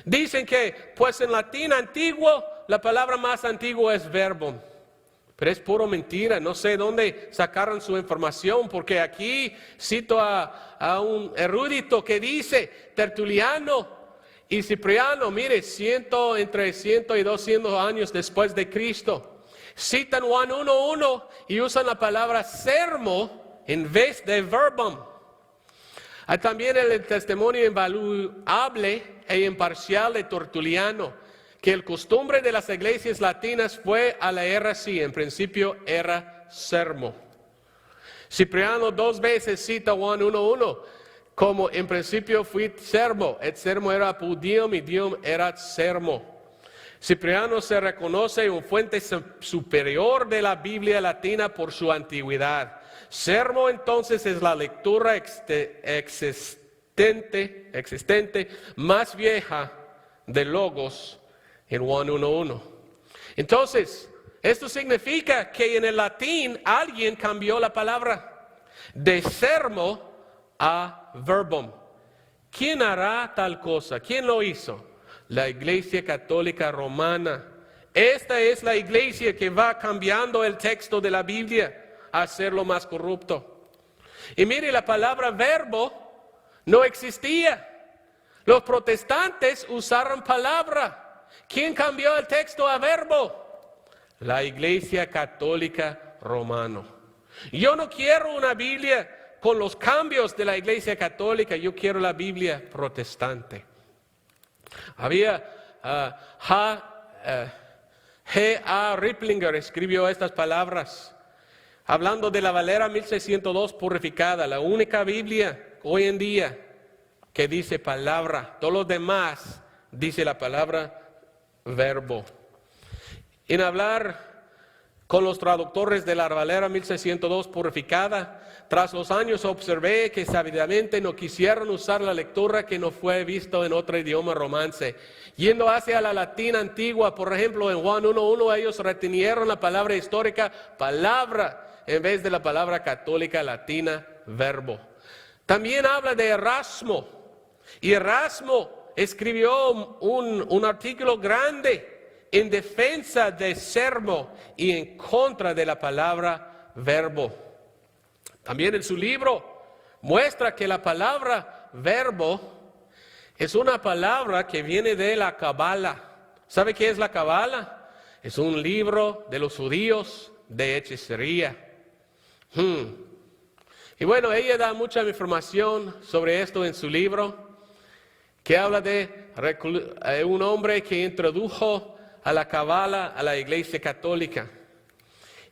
Dicen que, pues en latín antiguo, la palabra más antigua es verbum. Pero es puro mentira. No sé dónde sacaron su información, porque aquí cito a un erudito que dice: Tertuliano y Cipriano, mire, entre 100 y 200 años después de Cristo, citan Juan 1:1 y usan la palabra sermo en vez de verbum. Hay también el testimonio invaluable e imparcial de Tertuliano, que el costumbre de las iglesias latinas fue a leer así: en principio era sermo. Cipriano 2 veces cita Juan 1:1 como: en principio fui sermo. Et sermo era pudium y dium era sermo. Cipriano se reconoce una fuente superior de la Biblia latina por su antigüedad. Sermo entonces es la lectura existente más vieja de Logos en Juan 1:1. Entonces, esto significa que en el latín alguien cambió la palabra de sermo a verbum. ¿Quién hará tal cosa? ¿Quién lo hizo? La Iglesia Católica Romana. Esta es la iglesia que va cambiando el texto de la Biblia a hacerlo más corrupto. Y mire, la palabra verbo no existía. Los protestantes usaron palabra. ¿Quién cambió el texto a verbo? La Iglesia Católica Romana. Yo no quiero una Biblia con los cambios de la Iglesia Católica. Yo quiero la Biblia protestante. Había G.A. Riplinger escribió estas palabras hablando de la Valera 1602 purificada, la única Biblia hoy en día que dice palabra. Todos los demás dice la palabra verbo. En hablar con los traductores de la Valera 1602 purificada, tras los años observé que sabidamente no quisieron usar la lectura que no fue visto en otro idioma romance. Yendo hacia la latina antigua, por ejemplo, en Juan 1:1, ellos retenieron la palabra histórica palabra en vez de la palabra católica latina verbo. También habla de Erasmo, y Erasmo escribió un artículo grande en defensa de sermo y en contra de la palabra verbo. También en su libro muestra que la palabra verbo es una palabra que viene de la Cabala. ¿Sabe qué es la Cabala? Es un libro de los judíos de hechicería. Y bueno, ella da mucha información sobre esto en su libro, que habla de un hombre que introdujo a la Cabala a la Iglesia Católica,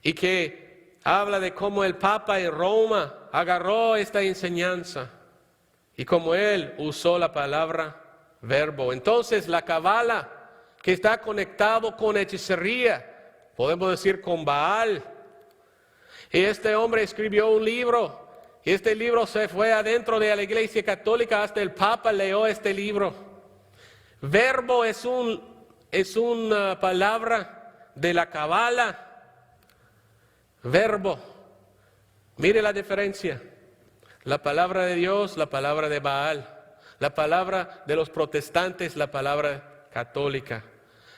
y que habla de cómo el Papa en Roma agarró esta enseñanza y cómo él usó la palabra verbo. Entonces la Cabala, que está conectado con hechicería, podemos decir con Baal, y este hombre escribió un libro, y este libro se fue adentro de la Iglesia Católica, hasta el Papa leyó este libro. Verbo es una palabra de la Cabala. Verbo. Mire la diferencia. La palabra de Dios, la palabra de Baal. La palabra de los protestantes, la palabra católica.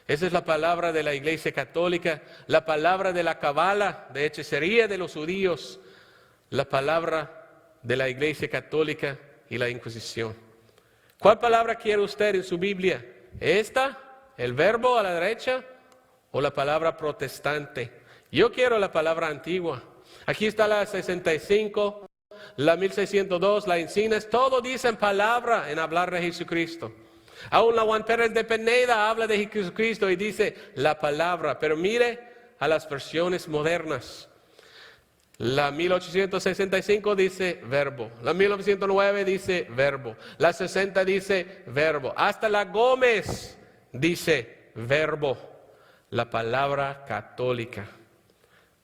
Esa es la palabra de la Iglesia Católica. La palabra de la Cabala, de hechicería de los judíos. La palabra de la Iglesia Católica y la Inquisición. ¿Cuál palabra quiere usted en su Biblia? ¿Esta? ¿El verbo a la derecha? ¿O la palabra protestante? Yo quiero la palabra antigua. Aquí está la 65, la 1602, la Encinas. Todos dicen palabra en hablar de Jesucristo. Aún la Juan Pérez de Peneda habla de Jesucristo y dice la palabra. Pero mire a las versiones modernas. La 1865 dice verbo. La 1909 dice verbo. La 60 dice verbo. Hasta la Gómez dice verbo. La palabra católica.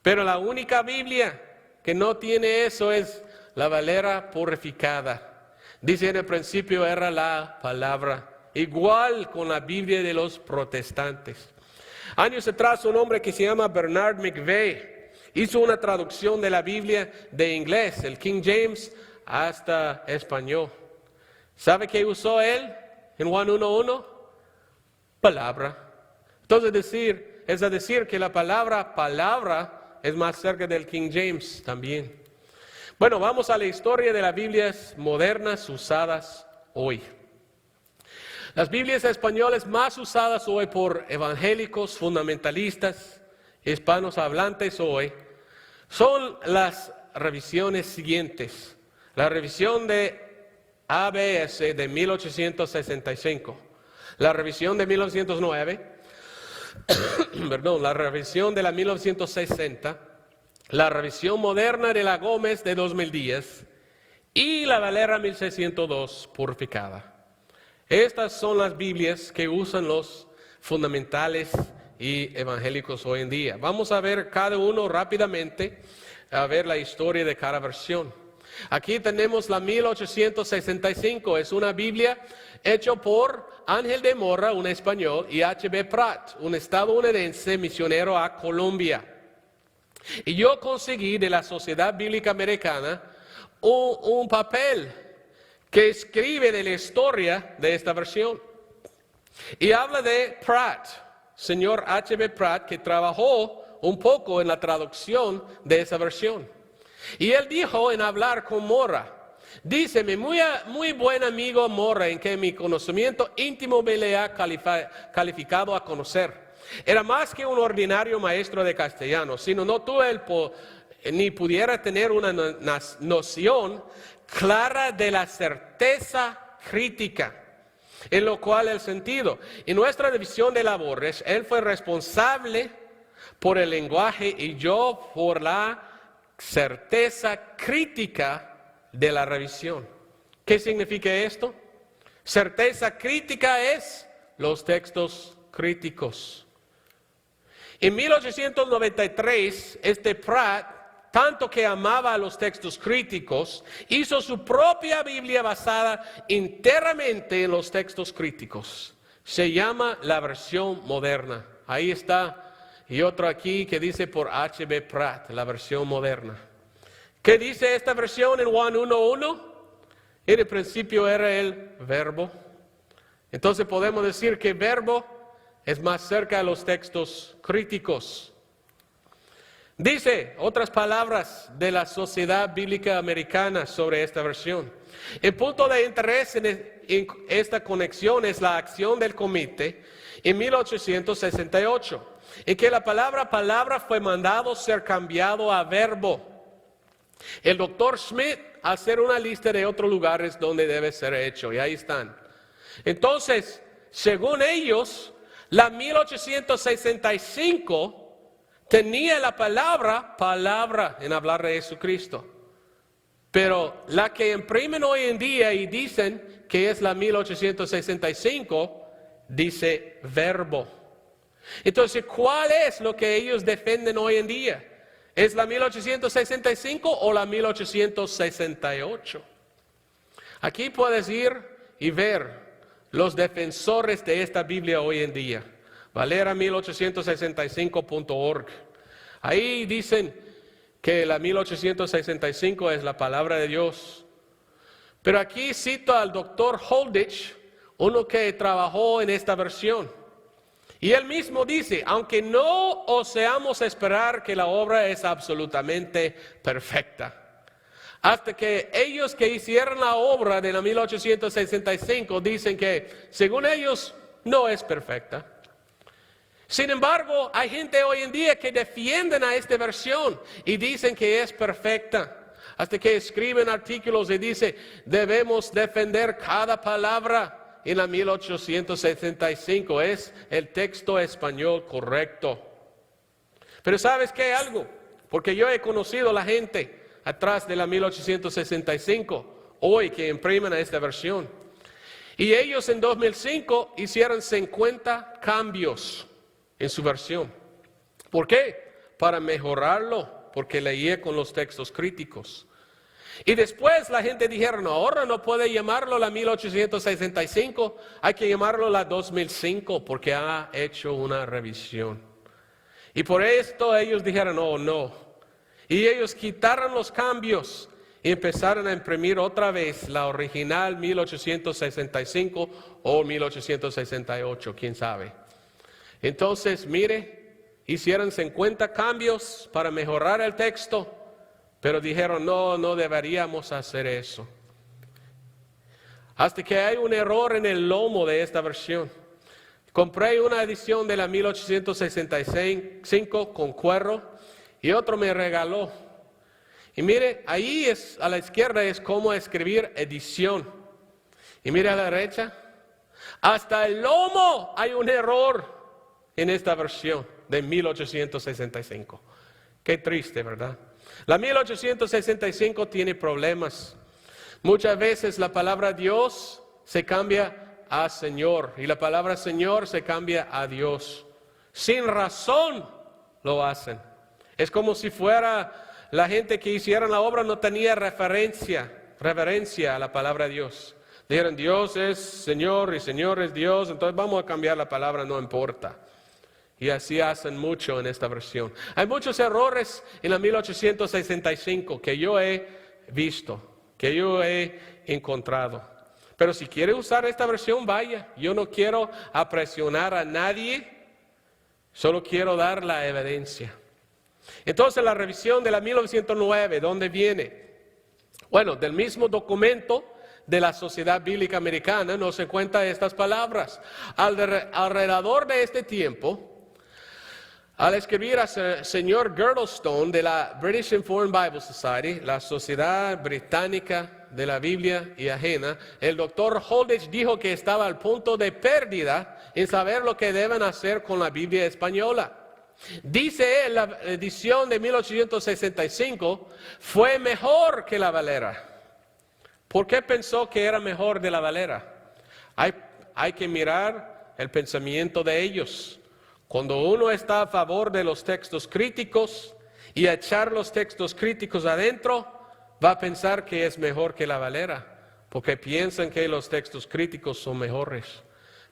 Pero la única Biblia que no tiene eso es la Valera purificada. Dice en el principio era la palabra. Igual con la Biblia de los protestantes. Años atrás un hombre que se llama Bernard McVeigh hizo una traducción de la Biblia de inglés, el King James, hasta español. ¿Sabe qué usó él en Juan 1:1? Palabra. Entonces es decir que la palabra es más cerca del King James también. Bueno, vamos a la historia de las Biblias modernas usadas hoy. Las Biblias españolas más usadas hoy por evangélicos, fundamentalistas, hispanos hablantes hoy, son las revisiones siguientes. La revisión de ABS de 1865, la revisión de 1909, la revisión de la 1960, la revisión moderna de la Gómez de 2010 y la Valera 1602 purificada. Estas son las Biblias que usan los fundamentales y evangélicos hoy en día. Vamos a ver cada uno rápidamente, a ver la historia de cada versión. Aquí tenemos la 1865, es una Biblia hecha por Ángel de Morra, un español, y H.B. Pratt, un estadounidense misionero a Colombia. Y yo conseguí de la Sociedad Bíblica Americana un papel que escribe de la historia de esta versión. Y habla de Pratt, señor H.B. Pratt, que trabajó un poco en la traducción de esa versión. Y él dijo en hablar con Morra, dice, mi muy buen amigo Morra, en que mi conocimiento íntimo me le ha calificado a conocer. Era más que un ordinario maestro de castellano, sino no tuve ni pudiera tener una noción clara de la certeza crítica, en lo cual el sentido. En nuestra división de labores, él fue responsable por el lenguaje y yo por la certeza crítica de la revisión. ¿Qué significa esto? Certeza crítica es los textos críticos. En 1893, Pratt, tanto que amaba a los textos críticos, hizo su propia Biblia basada enteramente en los textos críticos. Se llama la versión moderna. Ahí está. Y otro aquí que dice por H.B. Pratt, la versión moderna. ¿Qué dice esta versión en Juan 1:1? En el principio era el verbo. Entonces podemos decir que verbo es más cerca de los textos críticos. Dice otras palabras de la Sociedad Bíblica Americana sobre esta versión. El punto de interés en esta conexión es la acción del comité en 1868, en que la palabra fue mandado ser cambiado a verbo. El doctor Smith hacer una lista de otros lugares donde debe ser hecho, y ahí están. Entonces, según ellos, la 1865 tenía la palabra en hablar de Jesucristo. Pero la que imprimen hoy en día y dicen que es la 1865, dice verbo. Entonces, ¿cuál es lo que ellos defienden hoy en día? ¿Es la 1865 o la 1868? Aquí puedes ir y ver los defensores de esta Biblia hoy en día. Valera1865.org. Ahí dicen que la 1865 es la palabra de Dios. Pero aquí cito al doctor Holditch, uno que trabajó en esta versión. Y él mismo dice, aunque no oseamos esperar que la obra es absolutamente perfecta, hasta que ellos que hicieron la obra de la 1865 dicen que, según ellos, no es perfecta. Sin embargo, hay gente hoy en día que defienden a esta versión y dicen que es perfecta. Hasta que escriben artículos y dicen, debemos defender cada palabra. En la 1865 es el texto español correcto. Pero ¿sabes qué? Algo, porque yo he conocido a la gente atrás de la 1865, hoy que imprimen a esta versión. Y ellos en 2005 hicieron 50 cambios en su versión. ¿Por qué? Para mejorarlo, porque leía con los textos críticos. Y después la gente dijeron, no, ahora no puede llamarlo la 1865, hay que llamarlo la 2005 porque ha hecho una revisión. Y por esto ellos dijeron, oh no. Y ellos quitaron los cambios y empezaron a imprimir otra vez la original 1865 o 1868, quién sabe. Entonces, mire, hicieron 50 cambios para mejorar el texto. Pero dijeron, no deberíamos hacer eso. Hasta que hay un error en el lomo de esta versión. Compré una edición de la 1865 con cuero y otro me regaló. Y mire, ahí es, a la izquierda es cómo escribir edición. Y mire a la derecha, hasta el lomo hay un error en esta versión de 1865. Qué triste, ¿verdad? La 1865 tiene problemas. Muchas veces la palabra Dios se cambia a Señor y la palabra Señor se cambia a Dios. Sin razón lo hacen. Es como si fuera la gente que hiciera la obra no tenía reverencia a la palabra Dios. Dijeron Dios es Señor y Señor es Dios, entonces vamos a cambiar la palabra, no importa. Y así hacen mucho en esta versión. Hay muchos errores en la 1865 que yo he visto, que yo he encontrado. Pero si quiere usar esta versión, vaya. Yo no quiero presionar a nadie, solo quiero dar la evidencia. Entonces la revisión de la 1909, ¿dónde viene? Bueno, del mismo documento de la Sociedad Bíblica Americana nos encuentra estas palabras. Alrededor de este tiempo, al escribir al señor Girdlestone de la British and Foreign Bible Society, la Sociedad Británica de la Biblia y Ajena, el doctor Holditch dijo que estaba al punto de pérdida en saber lo que deben hacer con la Biblia española. Dice él, la edición de 1865 fue mejor que la Valera. ¿Por qué pensó que era mejor de la Valera? Hay que mirar el pensamiento de ellos. Cuando uno está a favor de los textos críticos y echar los textos críticos adentro, va a pensar que es mejor que la Valera, porque piensan que los textos críticos son mejores,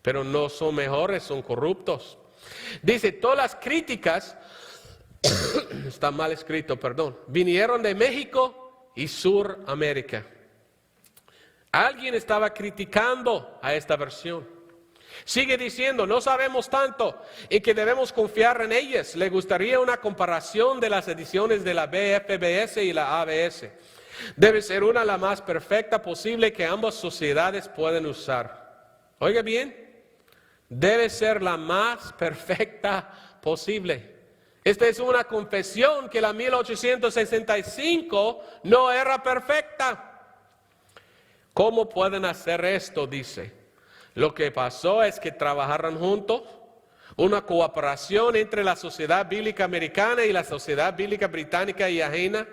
pero no son mejores, son corruptos. Dice, todas las críticas, está mal escrito, perdón, vinieron de México y Suramérica. Alguien estaba criticando a esta versión. Sigue diciendo, no sabemos tanto y que debemos confiar en ellas. Le gustaría una comparación de las ediciones de la BFBS y la ABS. Debe ser una la más perfecta posible que ambas sociedades pueden usar. Oiga bien, debe ser la más perfecta posible. Esta es una confesión que la 1865 no era perfecta. ¿Cómo pueden hacer esto? Dice. Lo que pasó es que trabajaron juntos, una cooperación entre la sociedad bíblica americana y la sociedad bíblica británica y ajena,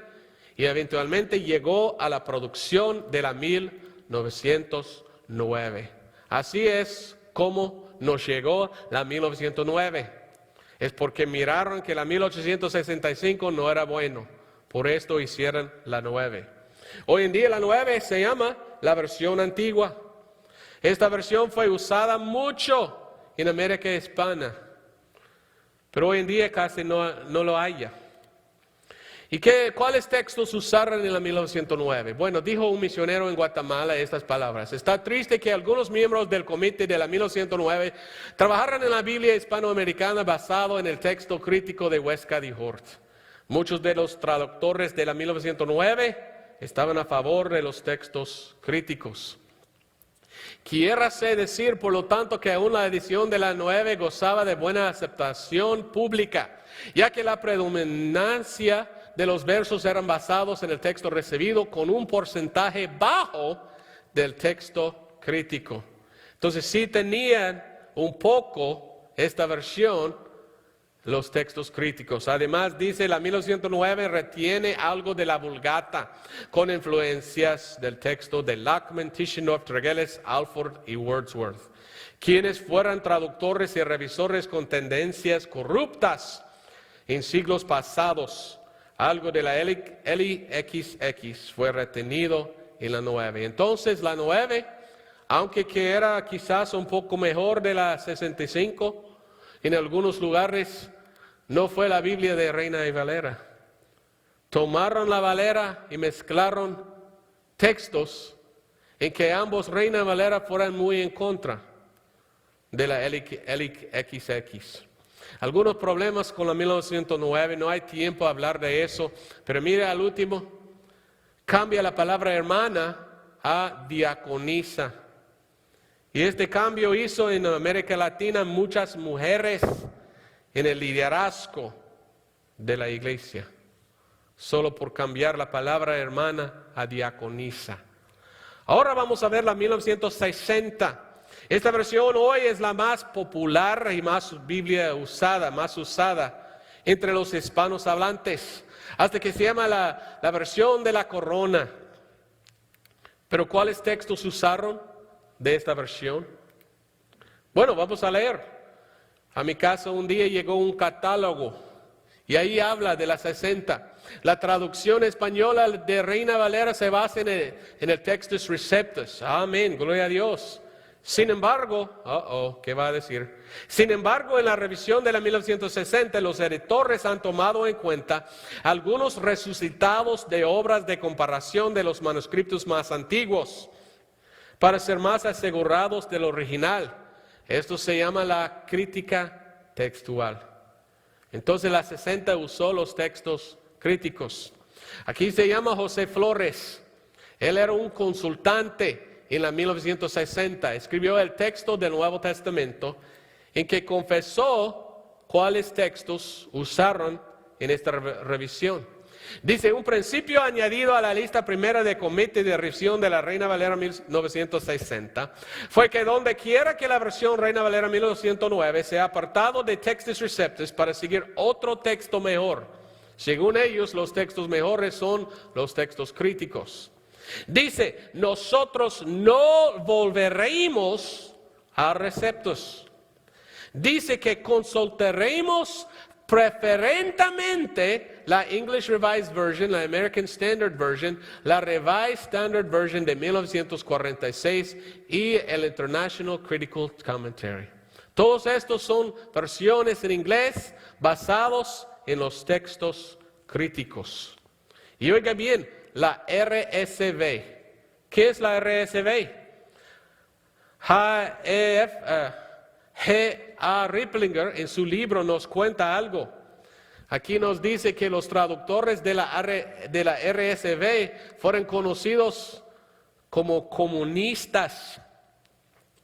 y eventualmente llegó a la producción de la 1909. Así es como nos llegó la 1909. Es porque miraron que la 1865 no era bueno, por esto hicieron la 9. Hoy en día la 9 se llama la versión antigua. Esta versión fue usada mucho en América Hispana, pero hoy en día casi no lo haya. ¿Y cuáles textos usaron en la 1909? Bueno, dijo un misionero en Guatemala estas palabras. Está triste que algunos miembros del comité de la 1909 trabajaran en la Biblia hispanoamericana basado en el texto crítico de Westcott y Hort. Muchos de los traductores de la 1909 estaban a favor de los textos críticos. Quiérase decir, por lo tanto, que aún la edición de la 9 gozaba de buena aceptación pública, ya que la predominancia de los versos eran basados en el texto recibido con un porcentaje bajo del texto crítico. Entonces sí tenían un poco esta versión los textos críticos. Además dice la 1909 retiene algo de la Vulgata con influencias del texto de Lachman, Tischendorf, Tregelles, Alford y Wordsworth, quienes fueran traductores y revisores con tendencias corruptas en siglos pasados. Algo de la LXX fue retenido en la 9. Entonces la 9, aunque que era quizás un poco mejor de la 65, en algunos lugares no fue la Biblia de Reina y Valera. Tomaron la Valera y mezclaron textos en que ambos Reina y Valera fueran muy en contra de la LXX. Algunos problemas con la 1909, no hay tiempo a hablar de eso, pero mire al último, cambia la palabra hermana a diaconisa. Y este cambio hizo en América Latina muchas mujeres en el liderazgo de la iglesia, solo por cambiar la palabra hermana a diaconisa. Ahora vamos a ver la 1960. Esta versión hoy es la más popular y más más usada entre los hispanos hablantes, hasta que se llama la versión de la corona. Pero ¿cuáles textos usaron de esta versión? Bueno, vamos a leer. A mi casa un día llegó un catálogo y ahí habla de las 60. La traducción española de Reina Valera se basa en el Textus Receptus. Amén, gloria a Dios. Sin embargo, ¿qué va a decir? Sin embargo, en la revisión de la 1960, los editores han tomado en cuenta algunos resucitados de obras de comparación de los manuscritos más antiguos, para ser más asegurados del original. Esto se llama la crítica textual. Entonces la 60 usó los textos críticos. Aquí se llama José Flores. Él era un consultante en la 1960. Escribió el texto del Nuevo Testamento en que confesó cuáles textos usaron en esta revisión. Dice, un principio añadido a la lista primera de comité de revisión de la Reina Valera 1960 fue que donde quiera que la versión Reina Valera 1909 sea apartado de Textus Receptus para seguir otro texto mejor. Según ellos, los textos mejores son los textos críticos. Dice, nosotros no volveremos a Receptus. dice que consultaremos preferentemente la English Revised Version, la American Standard Version, la Revised Standard Version de 1946 y el International Critical Commentary. Todos estos son versiones en inglés basados en los textos críticos. Y oiga bien, la RSV. ¿Qué es la RSV? G.A. Riplinger en su libro nos cuenta algo. Aquí nos dice que los traductores de la RSV fueron conocidos como comunistas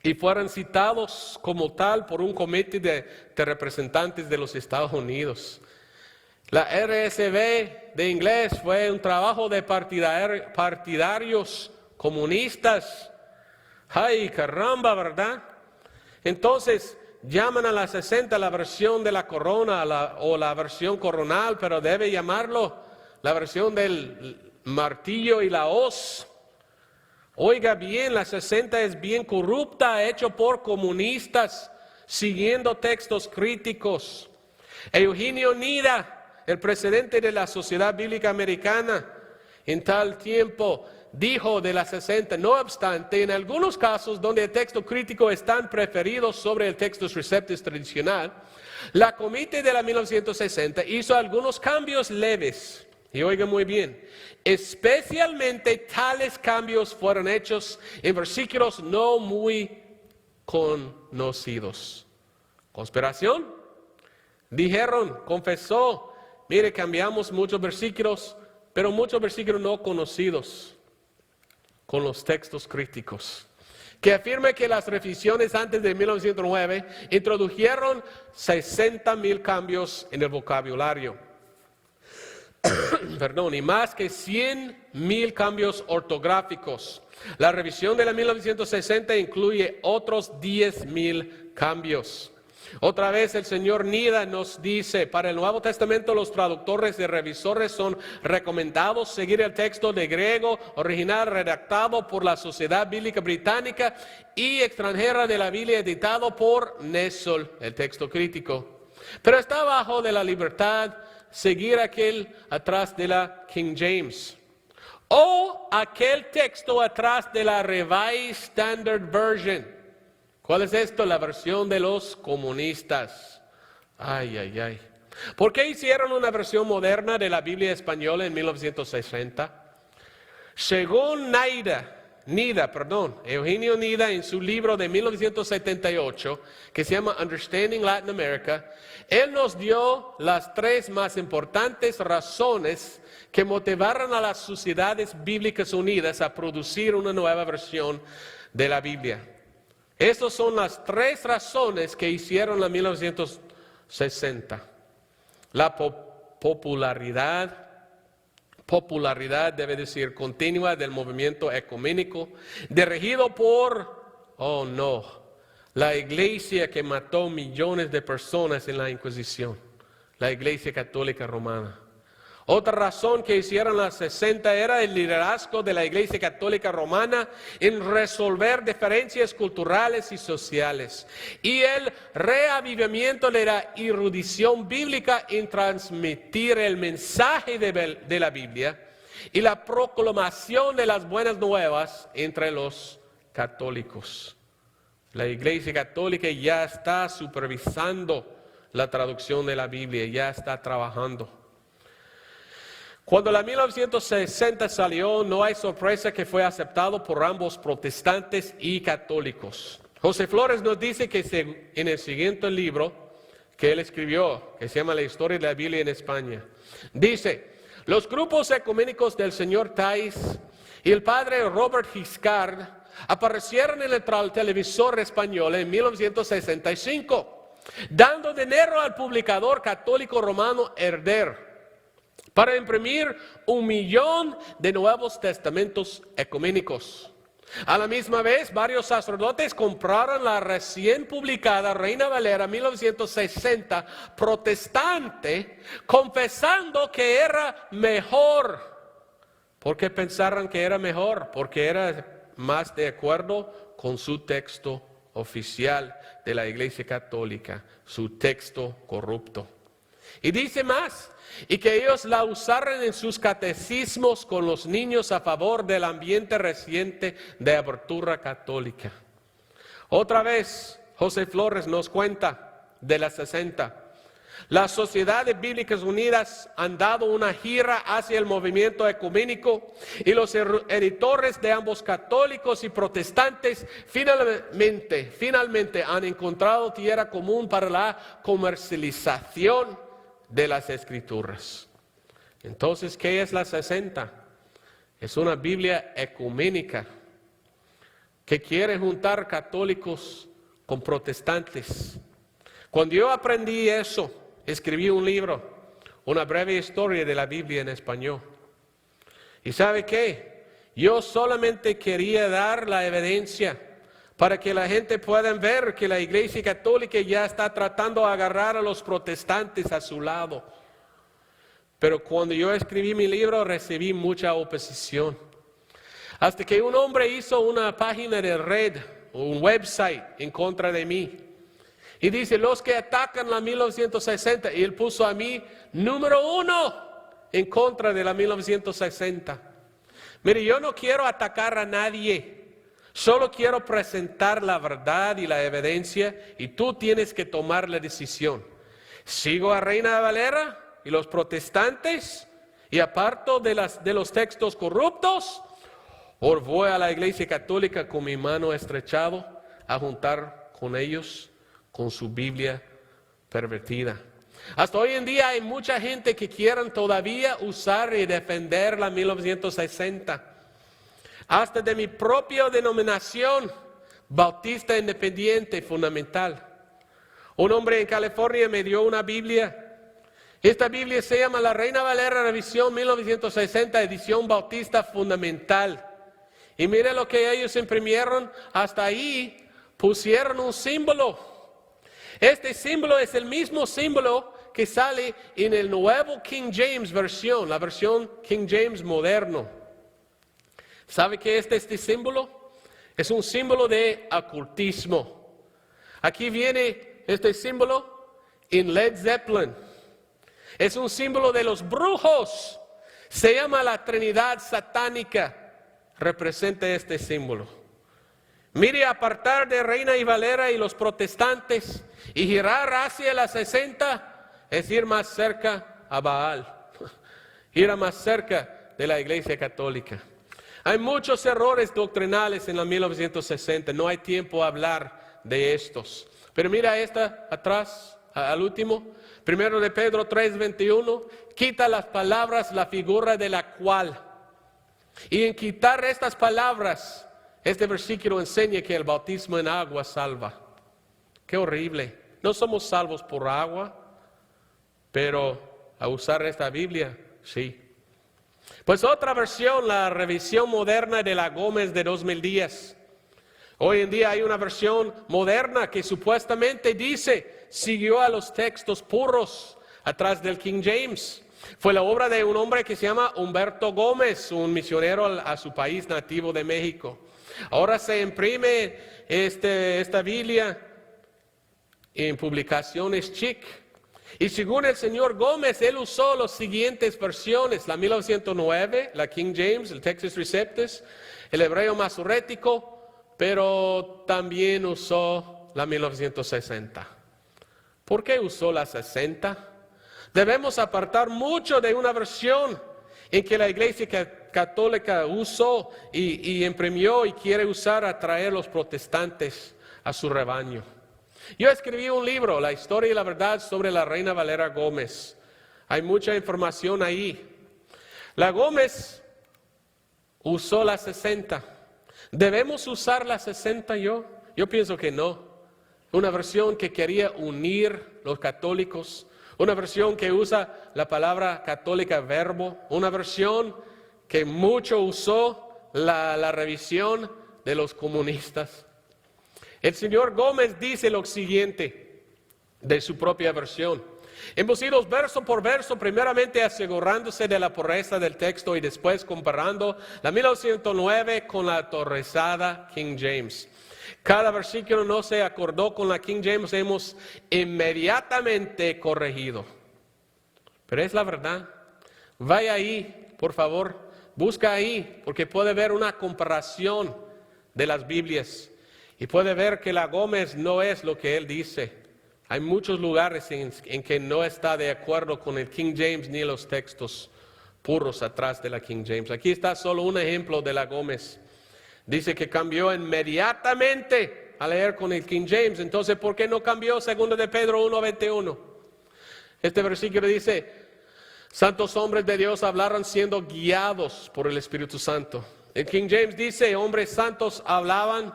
y fueron citados como tal por un comité de representantes de los Estados Unidos. La RSV de inglés fue un trabajo de partidarios comunistas. ¡Ay, caramba!, ¿verdad? Entonces, llaman a la 60 la versión de la corona o la versión coronal, pero debe llamarlo la versión del martillo y la hoz. Oiga bien, la 60 es bien corrupta, hecho por comunistas, siguiendo textos críticos. Eugenio Nida, el presidente de la Sociedad Bíblica Americana, en tal tiempo dijo de la 60, no obstante, en algunos casos donde el texto crítico es tan preferido sobre el textus receptus tradicional, la comité de la 1960 hizo algunos cambios leves. Y oiga muy bien, especialmente tales cambios fueron hechos en versículos no muy conocidos. ¿Conspiración? Dijeron, confesó, mire, cambiamos muchos versículos, pero muchos versículos no conocidos con los textos críticos, que afirma que las revisiones antes de 1909 introdujeron 60,000 cambios en el vocabulario. Perdón, y más que 100,000 cambios ortográficos. La revisión de la 1960 incluye otros 10,000 cambios. Otra vez el señor Nida nos dice, para el Nuevo Testamento los traductores y revisores son recomendados seguir el texto de griego original redactado por la Sociedad Bíblica Británica y extranjera de la Biblia editado por Nesol, el texto crítico. Pero está bajo de la libertad seguir aquel atrás de la King James o aquel texto atrás de la Revised Standard Version. ¿Cuál es esto? La versión de los comunistas. Ay, ay, ay. ¿Por qué hicieron una versión moderna de la Biblia española en 1960? Según Eugenio Nida, en su libro de 1978, que se llama Understanding Latin America, él nos dio las 3 más importantes razones que motivaron a las sociedades bíblicas unidas a producir una nueva versión de la Biblia. Estas son las 3 razones que hicieron la 1960. La popularidad debe decir continua del movimiento ecuménico, dirigido por, la iglesia que mató millones de personas en la Inquisición, la Iglesia Católica Romana. Otra razón que hicieron las 60 era el liderazgo de la Iglesia Católica Romana en resolver diferencias culturales y sociales y el reavivamiento de la erudición bíblica en transmitir el mensaje de la Biblia y la proclamación de las buenas nuevas entre los católicos. La Iglesia Católica ya está supervisando la traducción de la Biblia, ya está trabajando. Cuando la 1960 salió, no hay sorpresa que fue aceptado por ambos protestantes y católicos. José Flores nos dice que en el siguiente libro que él escribió, que se llama La Historia de la Biblia en España, dice, los grupos ecuménicos del señor Thais y el padre Robert Giscard aparecieron en el televisor español en 1965, dando dinero al publicador católico romano Herder para imprimir 1,000,000 de Nuevos Testamentos ecuménicos. A la misma vez, varios sacerdotes compraron la recién publicada Reina Valera 1960 protestante, confesando que era mejor. ¿Por qué pensaron que era mejor? Porque era más de acuerdo con su texto oficial de la Iglesia Católica, su texto corrupto. Y dice más, y que ellos la usaran en sus catecismos con los niños a favor del ambiente reciente de apertura católica. Otra vez, José Flores nos cuenta de las 60. Las Sociedades Bíblicas Unidas han dado una gira hacia el movimiento ecuménico y los editores de ambos católicos y protestantes finalmente han encontrado tierra común para la comercialización de las Escrituras. Entonces, ¿qué es la 60? Es una Biblia ecuménica que quiere juntar católicos con protestantes. Cuando yo aprendí eso, escribí un libro, una breve historia de la Biblia en español. ¿Y sabe qué? Yo solamente quería dar la evidencia para que la gente pueda ver que la Iglesia Católica ya está tratando de agarrar a los protestantes a su lado. Pero cuando yo escribí mi libro recibí mucha oposición. Hasta que un hombre hizo una página de red, un website en contra de mí. Y dice, los que atacan la 1960, y él puso a mí número 1 en contra de la 1960. Mire, yo no quiero atacar a nadie, solo quiero presentar la verdad y la evidencia, y tú tienes que tomar la decisión. ¿Sigo a Reina Valera y los protestantes y aparto de los textos corruptos? ¿O voy a la Iglesia Católica con mi mano estrechado a juntar con ellos? Con su Biblia pervertida. Hasta hoy en día hay mucha gente que quieren todavía usar y defender la 1960. Hasta de mi propia denominación, Bautista Independiente Fundamental. Un hombre en California me dio una Biblia. Esta Biblia se llama La Reina Valera Revisión 1960, edición Bautista Fundamental. Y mire lo que ellos imprimieron. Hasta ahí pusieron un símbolo. Este símbolo es el mismo símbolo que sale en el nuevo King James versión, la versión King James moderno. ¿Sabe qué es este símbolo? Es un símbolo de ocultismo. Aquí viene este símbolo en Led Zeppelin. Es un símbolo de los brujos. Se llama la Trinidad Satánica. Representa este símbolo. Mire, apartar de Reina y Valera y los protestantes y girar hacia la 60 es ir más cerca a Baal, ir más cerca de la Iglesia Católica. Hay muchos errores doctrinales en la 1960, no hay tiempo a hablar de estos. Pero mira esta atrás, al último, 1 de Pedro 3:21, quita las palabras, la figura de la cual. Y en quitar estas palabras, este versículo enseña que el bautismo en agua salva. Qué horrible. No somos salvos por agua, pero a usar esta Biblia, sí. Pues otra versión, la revisión moderna de la Gómez de 2010. Hoy en día hay una versión moderna que supuestamente dice, siguió a los textos puros atrás del King James. Fue la obra de un hombre que se llama Humberto Gómez, un misionero a su país nativo de México. Ahora se imprime esta Biblia en publicaciones Chic. Y según el señor Gómez, él usó las siguientes versiones: la 1909, la King James, el Textus Receptus, el hebreo masorético, pero también usó la 1960. ¿Por qué usó la 60? Debemos apartar mucho de una versión en que la Iglesia Católica usó y imprimió y quiere usar a traer los protestantes a su rebaño. Yo escribí un libro, La historia y la verdad sobre la Reina Valera Gómez. Hay mucha información ahí. La Gómez usó la 60. ¿Debemos usar la 60 yo? Yo pienso que no. Una versión que quería unir los católicos. Una versión que usa la palabra católica verbo. Una versión que mucho usó la revisión de los comunistas. El señor Gómez dice lo siguiente de su propia versión. Hemos ido verso por verso, primeramente asegurándose de la pureza del texto y después comparando la 1909 con la autorizada King James. Cada versículo no se acordó con la King James, hemos inmediatamente corregido. Pero es la verdad. Vaya ahí, por favor, busca ahí, porque puede ver una comparación de las Biblias. Y puede ver que la Gómez no es lo que él dice. Hay muchos lugares en que no está de acuerdo con el King James ni los textos puros atrás de la King James. Aquí está solo un ejemplo de la Gómez. Dice que cambió inmediatamente a leer con el King James. Entonces, ¿por qué no cambió? 2 de Pedro 1:21. Este versículo dice: santos hombres de Dios hablaron siendo guiados por el Espíritu Santo. El King James dice: hombres santos hablaban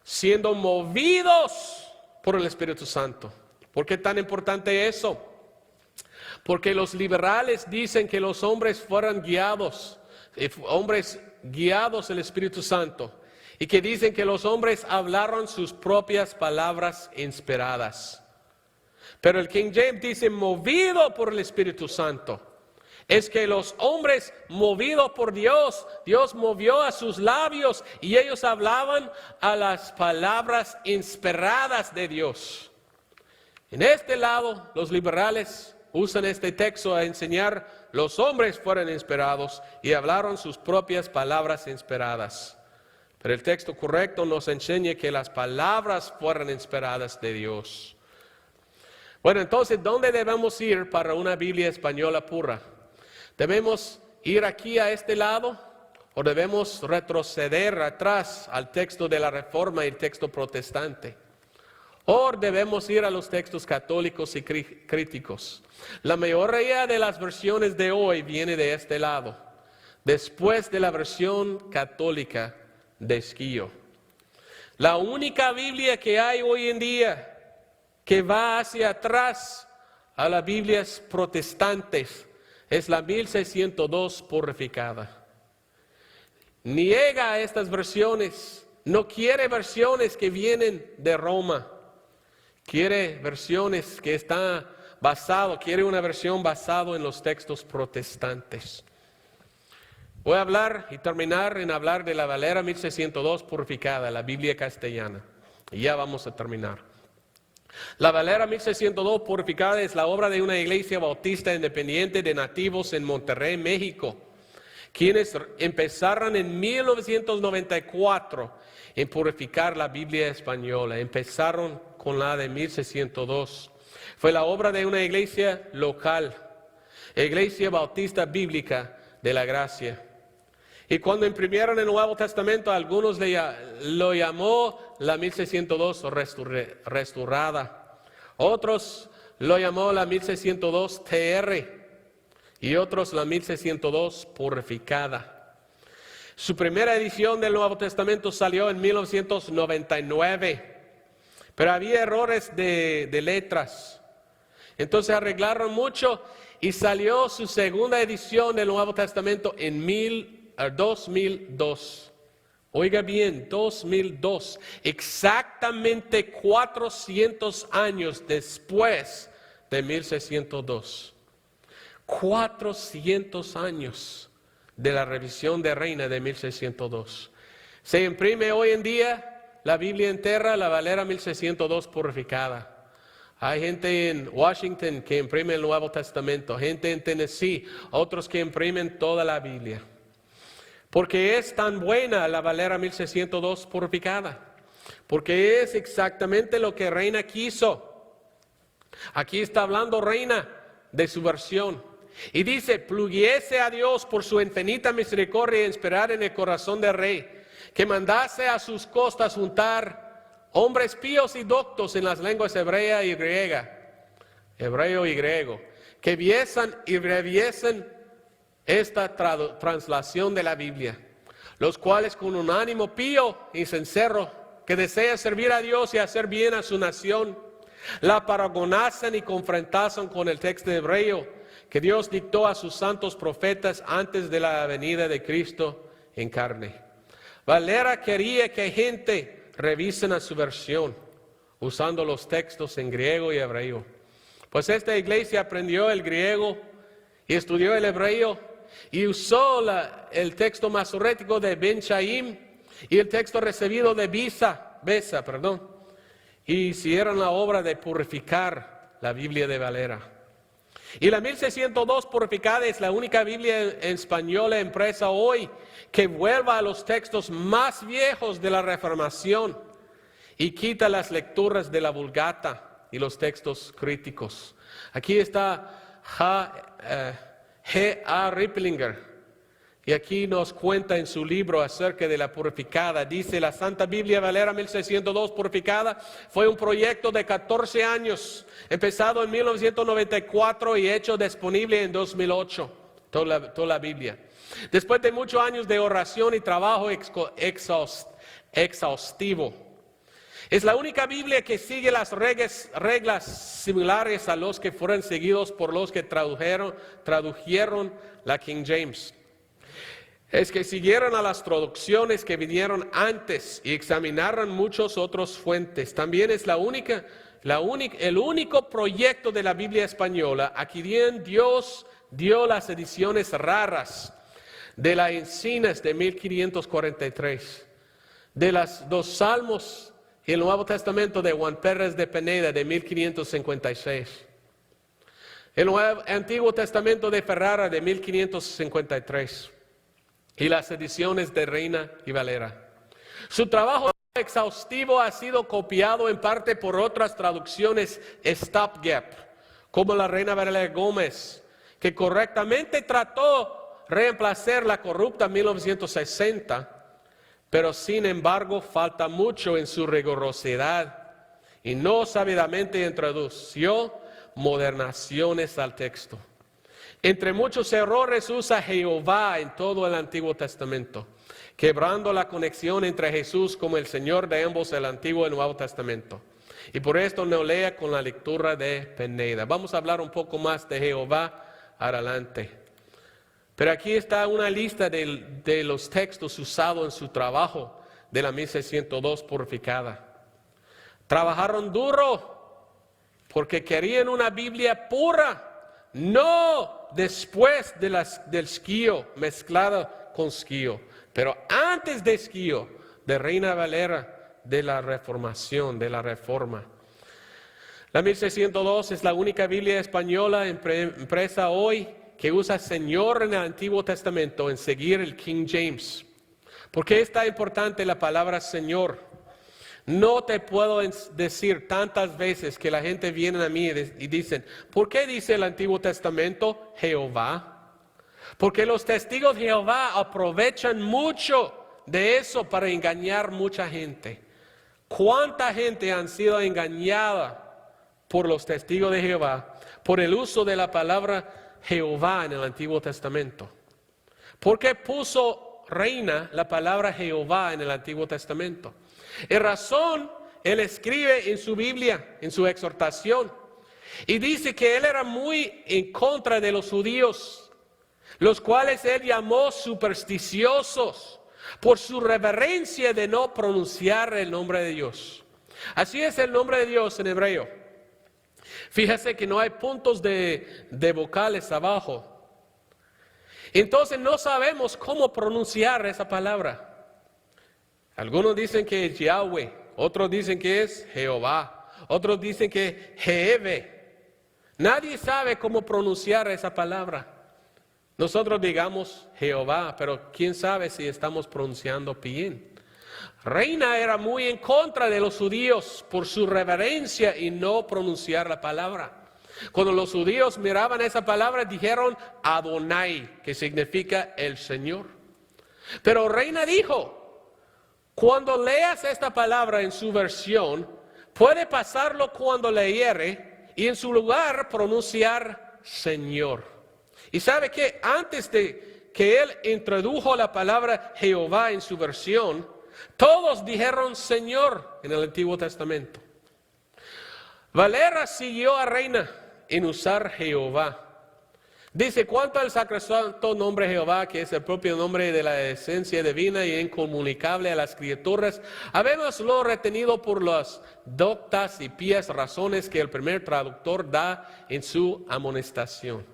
siendo movidos por el Espíritu Santo. ¿Por qué tan importante eso? Porque los liberales dicen que los hombres fueran guiados, hombres guiados del Espíritu Santo, y que dicen que los hombres hablaron sus propias palabras inspiradas. Pero el King James dice movido por el Espíritu Santo. Es que los hombres movidos por Dios, Dios movió a sus labios y ellos hablaban a las palabras inspiradas de Dios. En este lado, los liberales usan este texto a enseñar los hombres fueron inspirados y hablaron sus propias palabras inspiradas. Pero el texto correcto nos enseña que las palabras fueron inspiradas de Dios. Bueno, entonces, ¿dónde debemos ir para una Biblia española pura? ¿Debemos ir aquí a este lado o debemos retroceder atrás al texto de la Reforma y el texto protestante? ¿O debemos ir a los textos católicos y críticos? La mayoría de las versiones de hoy viene de este lado, después de la versión católica de Esquillo. La única Biblia que hay hoy en día que va hacia atrás a las Biblias protestantes es la 1602 purificada. Niega estas versiones, no quiere versiones que vienen de Roma, quiere versiones que están basadas, quiere una versión basada en los textos protestantes. Voy a hablar y terminar en hablar de la Valera 1602 purificada, la Biblia castellana, y ya vamos a terminar. La Valera 1602 purificada es la obra de una iglesia bautista independiente de nativos en Monterrey, México, quienes empezaron en 1994 en purificar la Biblia española. Empezaron con la de 1602. Fue la obra de una iglesia local, Iglesia Bautista Bíblica de la Gracia. Y cuando imprimieron el Nuevo Testamento, algunos lo llamó la 1602 restaurada. Otros lo llamó la 1602 TR y otros la 1602 purificada. Su primera edición del Nuevo Testamento salió en 1999, pero había errores de letras. Entonces arreglaron mucho y salió su segunda edición del Nuevo Testamento en 2002. Oiga bien, 2002, exactamente 400 años después de 1602. 400 años de la revisión de Reina de 1602. Se imprime hoy en día la Biblia entera, la Valera 1602 purificada. Hay gente en Washington que imprime el Nuevo Testamento, gente en Tennessee, otros que imprimen toda la Biblia. Porque es tan buena la Valera 1602 purificada. Porque es exactamente lo que Reina quiso. Aquí está hablando Reina de su versión. Y dice: pluguiese a Dios por su infinita misericordia inspirar en el corazón del rey, que mandase a sus costas juntar hombres píos y doctos en las lenguas hebrea y griega, hebreo y griego, que viesen y reviesen esta translación de la Biblia, los cuales con un ánimo pío y sincero, que desea servir a Dios y hacer bien a su nación, la paragonasen y confrontasen con el texto hebreo que Dios dictó a sus santos profetas antes de la venida de Cristo en carne. Valera quería que gente revisen a su versión, usando los textos en griego y hebreo. Pues esta iglesia aprendió el griego y estudió el hebreo, y usó el texto masorético de Ben Chaim y el texto recibido de Visa Besa, y hicieron la obra de purificar la Biblia de Valera. Y la 1602 purificada es la única Biblia en español impresa hoy que vuelva a los textos más viejos de la Reformación y quita las lecturas de la Vulgata y los textos críticos. Aquí está G. A. Ripplinger. Y aquí nos cuenta en su libro acerca de la purificada. Dice, la Santa Biblia Valera 1602 purificada fue un proyecto de 14 años, empezado en 1994 y hecho disponible en 2008, toda la Biblia. Después de muchos años de oración y trabajo exhaustivo. Es la única Biblia que sigue las reglas similares a los que fueron seguidos por los que tradujeron la King James. Es que siguieron a las traducciones que vinieron antes y examinaron muchas otras fuentes. También es el único proyecto de la Biblia española a quien Dios dio las ediciones raras de las Encinas de 1543, de los 2 Salmos y el Nuevo Testamento de Juan Pérez de Pineda de 1556, el Antiguo Testamento de Ferrara de 1553. Y las ediciones de Reina y Valera. Su trabajo exhaustivo ha sido copiado en parte por otras traducciones stopgap, como la Reina Valera Gómez, que correctamente trató de reemplazar la corrupta 1960, pero sin embargo falta mucho en su rigurosidad y no sabidamente introdució modernaciones al texto. Entre muchos errores usa Jehová en todo el Antiguo Testamento, quebrando la conexión entre Jesús como el Señor de ambos el Antiguo y el Nuevo Testamento. Y por esto no lea con la lectura de Pineda. Vamos a hablar un poco más de Jehová adelante. Pero aquí está una lista de los textos usados en su trabajo de la 1602 purificada. Trabajaron duro porque querían una Biblia pura. No después del esquío, mezclada con esquío, pero antes de esquío, de Reina Valera, de la Reformación, de la Reforma. La 1602 es la única Biblia española impresa hoy que usa Señor en el Antiguo Testamento en seguir el King James. ¿Por qué es tan importante la palabra Señor? No te puedo decir tantas veces que la gente viene a mí y dicen, ¿por qué dice el Antiguo Testamento Jehová? Porque los testigos de Jehová aprovechan mucho de eso para engañar mucha gente. ¿Cuánta gente han sido engañada por los testigos de Jehová por el uso de la palabra Jehová en el Antiguo Testamento? ¿Por qué puso reina la palabra Jehová en el Antiguo Testamento? En razón, él escribe en su Biblia, en su exhortación, y dice que él era muy en contra de los judíos, los cuales él llamó supersticiosos por su reverencia de no pronunciar el nombre de Dios. Así es el nombre de Dios en hebreo. Fíjese que no hay puntos de vocales abajo. Entonces no sabemos cómo pronunciar esa palabra. Algunos dicen que es Yahweh, otros dicen que es Jehová, otros dicen que es Jeheve. Nadie sabe cómo pronunciar esa palabra. Nosotros digamos Jehová, pero quién sabe si estamos pronunciando bien. Reina era muy en contra de los judíos por su reverencia y no pronunciar la palabra. Cuando los judíos miraban esa palabra dijeron Adonai, que significa el Señor. Pero Reina dijo, cuando leas esta palabra en su versión, puede pasarlo cuando leyere y en su lugar pronunciar Señor. Y sabe que antes de que él introdujo la palabra Jehová en su versión, todos dijeron Señor en el Antiguo Testamento. Valera siguió a Reina en usar Jehová. Dice, cuanto al sacrosanto nombre Jehová, que es el propio nombre de la esencia divina y incomunicable a las criaturas, habémoslo retenido por las doctas y pías razones que el primer traductor da en su amonestación.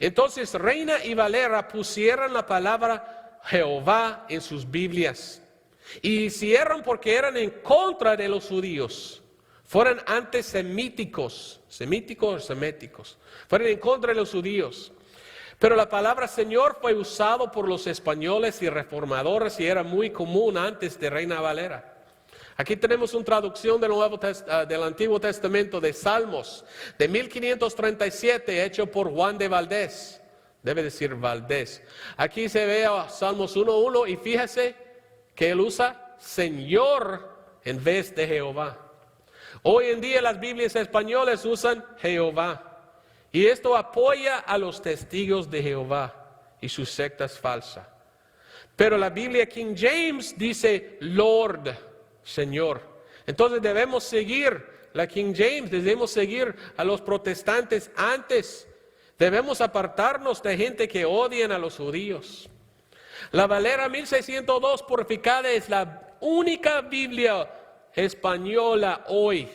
Entonces Reina y Valera pusieron la palabra Jehová en sus Biblias. Y hicieron porque eran en contra de los judíos. Fueron antisemíticos, seméticos. Fueron en contra de los judíos. Pero la palabra Señor fue usado por los españoles y reformadores y era muy común antes de Reina Valera. Aquí tenemos una traducción del Antiguo Testamento de Salmos de 1537 hecho por Juan de Valdés. Debe decir Valdés. Aquí se ve a Salmos 1:1 y fíjese que él usa Señor en vez de Jehová. Hoy en día las Biblias españolas usan Jehová. Y esto apoya a los testigos de Jehová y sus sectas falsas. Pero la Biblia King James dice Lord, Señor. Entonces debemos seguir la King James, debemos seguir a los protestantes antes. Debemos apartarnos de gente que odian a los judíos. La Valera 1602 purificada es la única Biblia española hoy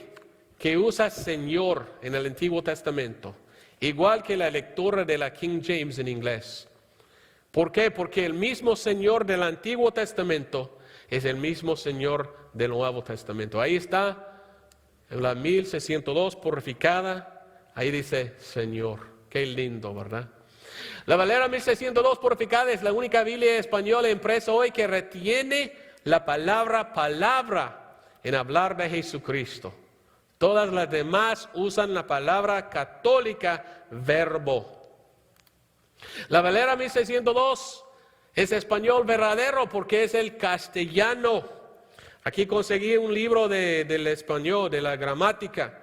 que usa Señor en el Antiguo Testamento. Igual que la lectura de la King James en inglés. ¿Por qué? Porque el mismo Señor del Antiguo Testamento es el mismo Señor del Nuevo Testamento. Ahí está, en la 1602 purificada, ahí dice Señor. Qué lindo, ¿verdad? La Valera 1602 purificada es la única Biblia española impresa hoy que retiene la palabra en hablar de Jesucristo. Todas las demás usan la palabra católica verbo. La Valera 1602 es español verdadero porque es el castellano. Aquí conseguí un libro del español, de la gramática.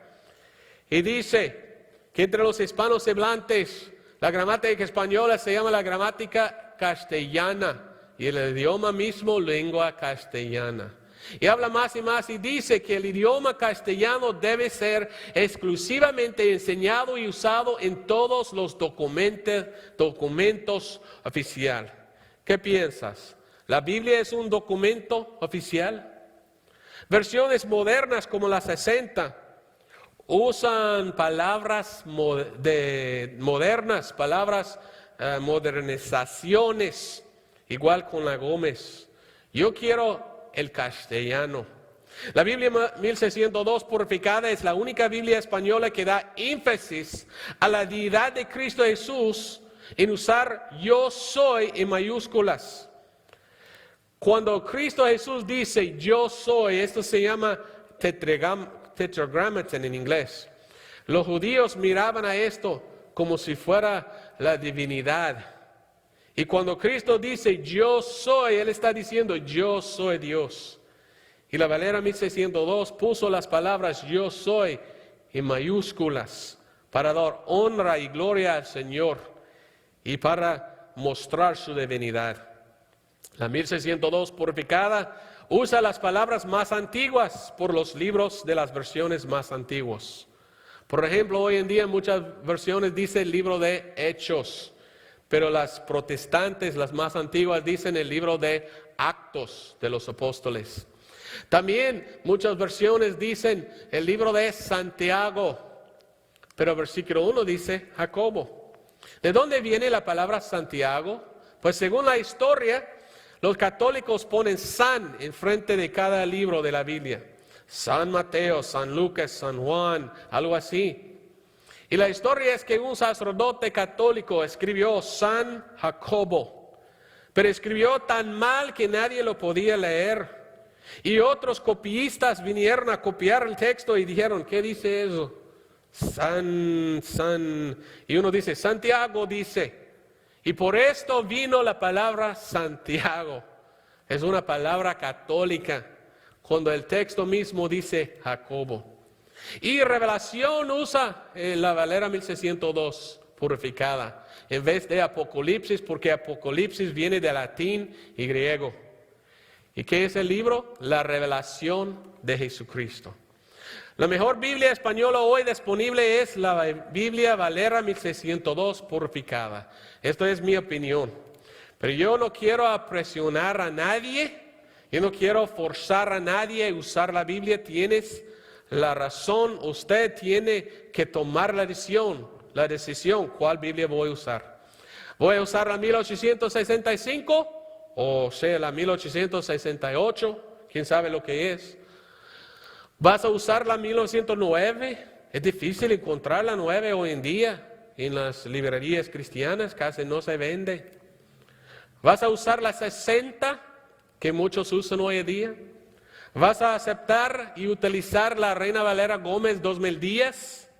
Y dice que entre los hispanos hablantes, la gramática española se llama la gramática castellana. Y el idioma mismo, lengua castellana. Y habla más y más y dice que el idioma castellano debe ser exclusivamente enseñado y usado en todos los documentos oficiales. ¿Qué piensas? ¿La Biblia es un documento oficial? Versiones modernas como la 60 usan palabras modernas, palabras modernizaciones, igual con la Gómez. Yo quiero el castellano. La Biblia 1602 purificada es la única Biblia española que da énfasis a la deidad de Cristo Jesús en usar yo soy en mayúsculas. Cuando Cristo Jesús dice yo soy, esto se llama tetragrammaton en inglés. Los judíos miraban a esto como si fuera la divinidad. Y cuando Cristo dice yo soy, Él está diciendo yo soy Dios. Y la Valera 1602 puso las palabras yo soy en mayúsculas para dar honra y gloria al Señor y para mostrar su divinidad. La 1602 purificada usa las palabras más antiguas por los libros de las versiones más antiguas. Por ejemplo, hoy en día en muchas versiones dice el libro de Hechos. Pero las protestantes, las más antiguas, dicen el libro de Actos de los Apóstoles. También muchas versiones dicen el libro de Santiago. Pero versículo 1 dice Jacobo. ¿De dónde viene la palabra Santiago? Pues según la historia, los católicos ponen San enfrente de cada libro de la Biblia. San Mateo, San Lucas, San Juan, algo así. Y la historia es que un sacerdote católico escribió San Jacobo, pero escribió tan mal que nadie lo podía leer. Y otros copiistas vinieron a copiar el texto y dijeron, ¿qué dice eso? San. Y uno dice, Santiago dice. Y por esto vino la palabra Santiago. Es una palabra católica, cuando el texto mismo dice Jacobo. Y Revelación usa la Valera 1602 purificada en vez de Apocalipsis, porque Apocalipsis viene de latín y griego. ¿Y qué es el libro? La revelación de Jesucristo. La mejor Biblia española hoy disponible es la Biblia Valera 1602 purificada. Esto es mi opinión. Pero yo no quiero presionar a nadie, yo no quiero forzar a nadie a usar la Biblia. Tienes la razón, usted tiene que tomar la decisión, ¿cuál Biblia voy a usar? ¿Voy a usar la 1865 o sea, la 1868, quién sabe lo que es. ¿Vas a usar la 1909? Es difícil encontrar la 9 hoy en día en las librerías cristianas, casi no se vende. ¿Vas a usar la 60 que muchos usan hoy en día? ¿Vas a aceptar y utilizar la Reina Valera Gómez 2010?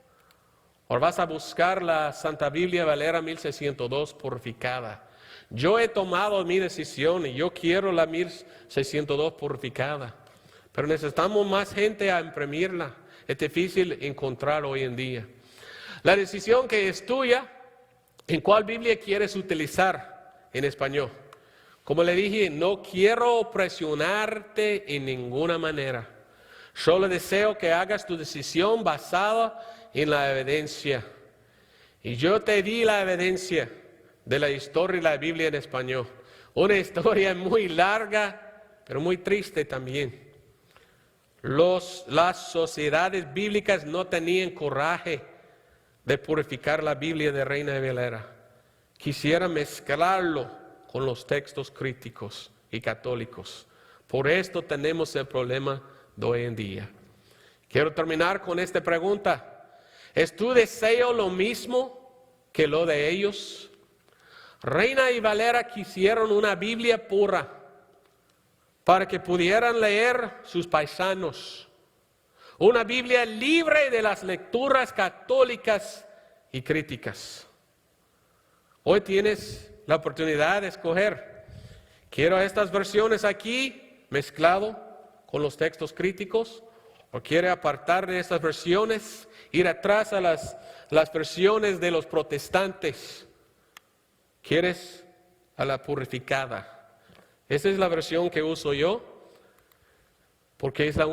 ¿O vas a buscar la Santa Biblia Valera 1602 purificada? Yo he tomado mi decisión y yo quiero la 1602 purificada. Pero necesitamos más gente a imprimirla. Es difícil encontrar hoy en día. La decisión que es tuya, ¿en cuál Biblia quieres utilizar en español? Como le dije, no quiero presionarte en ninguna manera. Solo deseo que hagas tu decisión basada en la evidencia. Y yo te di la evidencia de la historia de la Biblia en español. Una historia muy larga, pero muy triste también. Las sociedades bíblicas no tenían coraje de purificar la Biblia de Reina Valera. Quisieran mezclarlo con los textos críticos y católicos. Por esto tenemos el problema de hoy en día. Quiero terminar con esta pregunta. ¿Es tu deseo lo mismo que lo de ellos? Reina y Valera quisieron una Biblia pura para que pudieran leer sus paisanos. Una Biblia libre de las lecturas católicas y críticas. Hoy tienes la oportunidad de escoger. Quiero estas versiones aquí mezclado con los textos críticos, o quiere apartar de estas versiones, ir atrás a las versiones de los protestantes. ¿Quieres a la purificada? Esa es la versión que uso yo, porque es la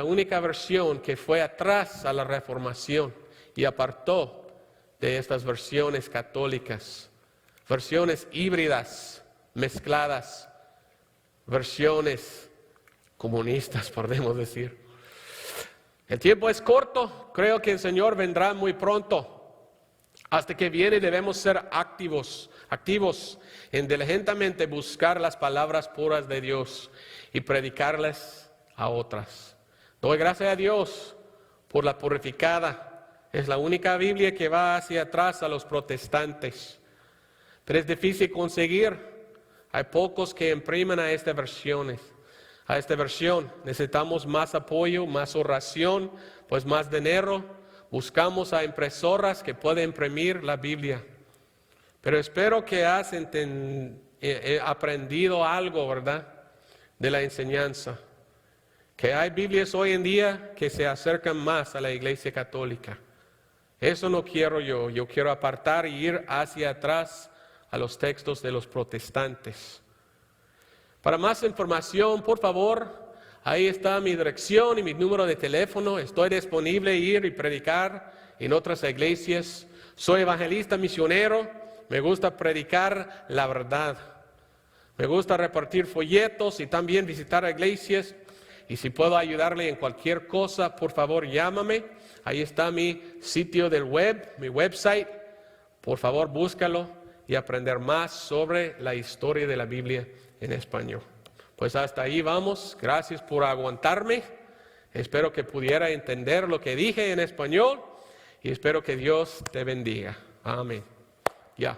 única versión que fue atrás a la Reformación y apartó de estas versiones católicas, versiones híbridas, mezcladas, versiones comunistas, podemos decir. El tiempo es corto, creo que el Señor vendrá muy pronto. Hasta que viene debemos ser activos en diligentemente buscar las palabras puras de Dios y predicarlas a otras. Doy gracias a Dios por la purificada. Es la única Biblia que va hacia atrás a los protestantes. Pero es difícil conseguir. Hay pocos que imprimen a esta versión. Necesitamos más apoyo, más oración, pues más dinero. Buscamos a impresoras que puedan imprimir la Biblia. Pero espero que has aprendido algo, ¿verdad? De la enseñanza. Que hay Biblias hoy en día que se acercan más a la Iglesia Católica. Eso no quiero yo. Yo quiero apartar y ir hacia atrás a los textos de los protestantes. Para más información, por favor, ahí está mi dirección y mi número de teléfono. Estoy disponible a ir y predicar en otras iglesias. Soy evangelista misionero. Me gusta predicar la verdad. Me gusta repartir folletos y también visitar iglesias. Y si puedo ayudarle en cualquier cosa, por favor, llámame. Ahí está mi sitio del web, mi website. Por favor, búscalo y aprender más sobre la historia de la Biblia en español. Pues hasta ahí vamos. Gracias por aguantarme. Espero que pudiera entender lo que dije en español y espero que Dios te bendiga. Amén. Ya.